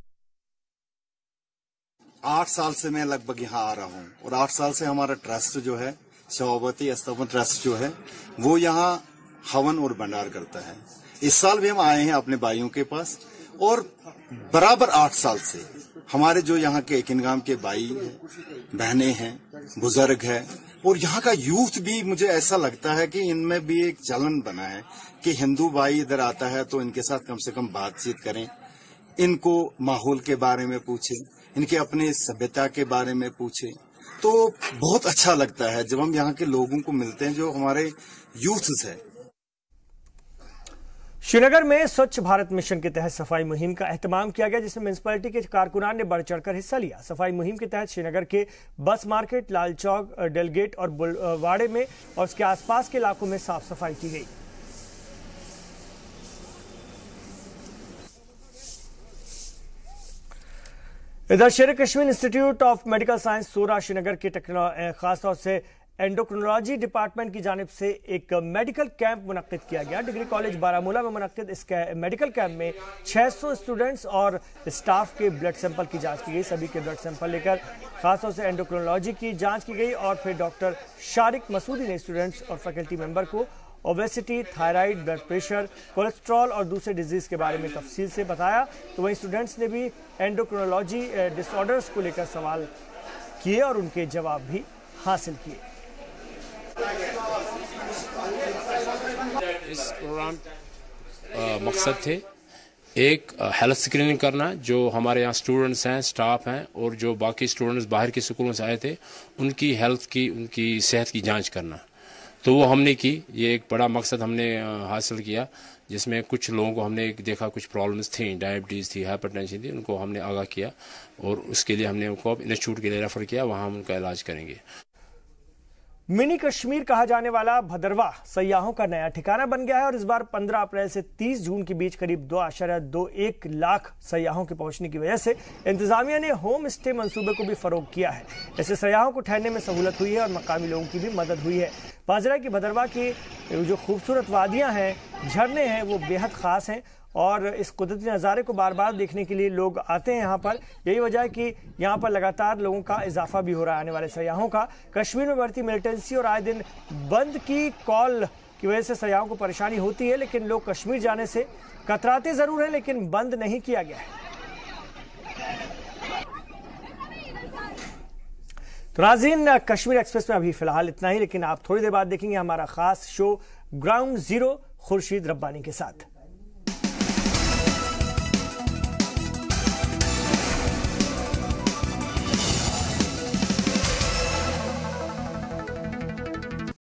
8 साल से मैं लगभग यहाँ आ रहा हूँ और 8 साल से हमारा ट्रस्ट जो है शिवावती अस्तवन ट्रस्ट जो है वो यहाँ हवन और भंडार करता है। इस साल भी हम आए हैं अपने भाइयों के पास और बराबर 8 साल से हमारे जो यहाँ के किनगाम के भाई हैं, बहनें हैं, बुजुर्ग हैं और यहाँ का यूथ भी, मुझे ऐसा लगता है कि इनमें भी एक चलन बना है कि हिंदू भाई इधर आता है तो इनके साथ कम से कम बातचीत करें, इनको माहौल के बारे में पूछें, इनके अपने सभ्यता के बारे में पूछें। तो बहुत अच्छा लगता है जब हम यहाँ के लोगों को मिलते हैं जो हमारे यूथ है।
श्रीनगर में स्वच्छ भारत मिशन के तहत सफाई मुहिम का एहतमाम किया गया, जिसमें म्युनिसिपैलिटी के कारकुनान ने बढ़ चढ़कर हिस्सा लिया। सफाई मुहिम के तहत श्रीनगर के बस मार्केट, लाल चौक, डेलगेट और बुलवाड़े में और उसके आसपास के इलाकों में साफ सफाई की गई। इधर Sher Kashmir institute of medical science Soura Srinagar के खासतौर से एंडोक्रिनोलॉजी डिपार्टमेंट की जानिब से एक मेडिकल कैंप मुनक्किद किया गया। डिग्री कॉलेज बारामूला में मुनक्किद इस मेडिकल कैंप में 600 स्टूडेंट्स और स्टाफ के ब्लड सैंपल की जांच की गई। सभी के ब्लड सैंपल लेकर खासतौर से एंडोक्रिनोलॉजी की जांच की गई और फिर डॉक्टर शारिक मसूदी ने स्टूडेंट्स और फैकल्टी मेंबर को obesity, thyroid, blood pressure, cholesterol और दूसरे डिजीज के बारे में तफसील से बताया। तो वहीं स्टूडेंट्स ने भी एंडोक्रिनोलॉजी डिसऑर्डर्स को लेकर सवाल किए और उनके जवाब भी हासिल किए।
इस प्रोग्राम मकसद थे एक हेल्थ स्क्रीनिंग करना, जो हमारे यहाँ स्टूडेंट्स हैं, स्टाफ हैं और जो बाकी स्टूडेंट्स बाहर के स्कूलों से आए थे उनकी हेल्थ की, उनकी सेहत की जांच करना। तो वो हमने की, ये एक बड़ा मकसद हमने हासिल किया, जिसमें कुछ लोगों को हमने देखा कुछ प्रॉब्लम्स थी, डायबिटीज़ थी, हाइपरटेंशन थी, उनको हमने आगाह किया और उसके लिए हमने उनको इंस्टीट्यूट के लिए रेफ़र किया, वहाँ हम उनका इलाज करेंगे।
मिनी कश्मीर कहा जाने वाला भदरवा सयाहों का नया ठिकाना बन गया है और इस बार 15 अप्रैल से 30 जून के बीच करीब 2.21 लाख सयाहों के पहुंचने की वजह से इंतजामिया ने होम स्टे मंसूबे को भी फरोग किया है। इससे सयाहों को ठहरने में सहूलत हुई है और मकामी लोगों की भी मदद हुई है। बाजरा की भदरवा की जो खूबसूरत वादियां हैं, झरने हैं, वो बेहद खास हैं और इस कुदरती नज़ारे को बार बार देखने के लिए लोग आते हैं यहाँ पर। यही वजह है कि यहाँ पर लगातार लोगों का इजाफा भी हो रहा है, आने वाले सयाहों का। कश्मीर में बढ़ती मिलिटेंसी और आए दिन बंद की कॉल की वजह से सयाहों को परेशानी होती है, लेकिन लोग कश्मीर जाने से कतराते ज़रूर हैं, लेकिन बंद नहीं किया गया है। तो नाज़रीन, कश्मीर एक्सप्रेस में अभी फिलहाल इतना ही, लेकिन आप थोड़ी देर बाद देखेंगे हमारा खास show ground zero Khurshid Rabbani के साथ।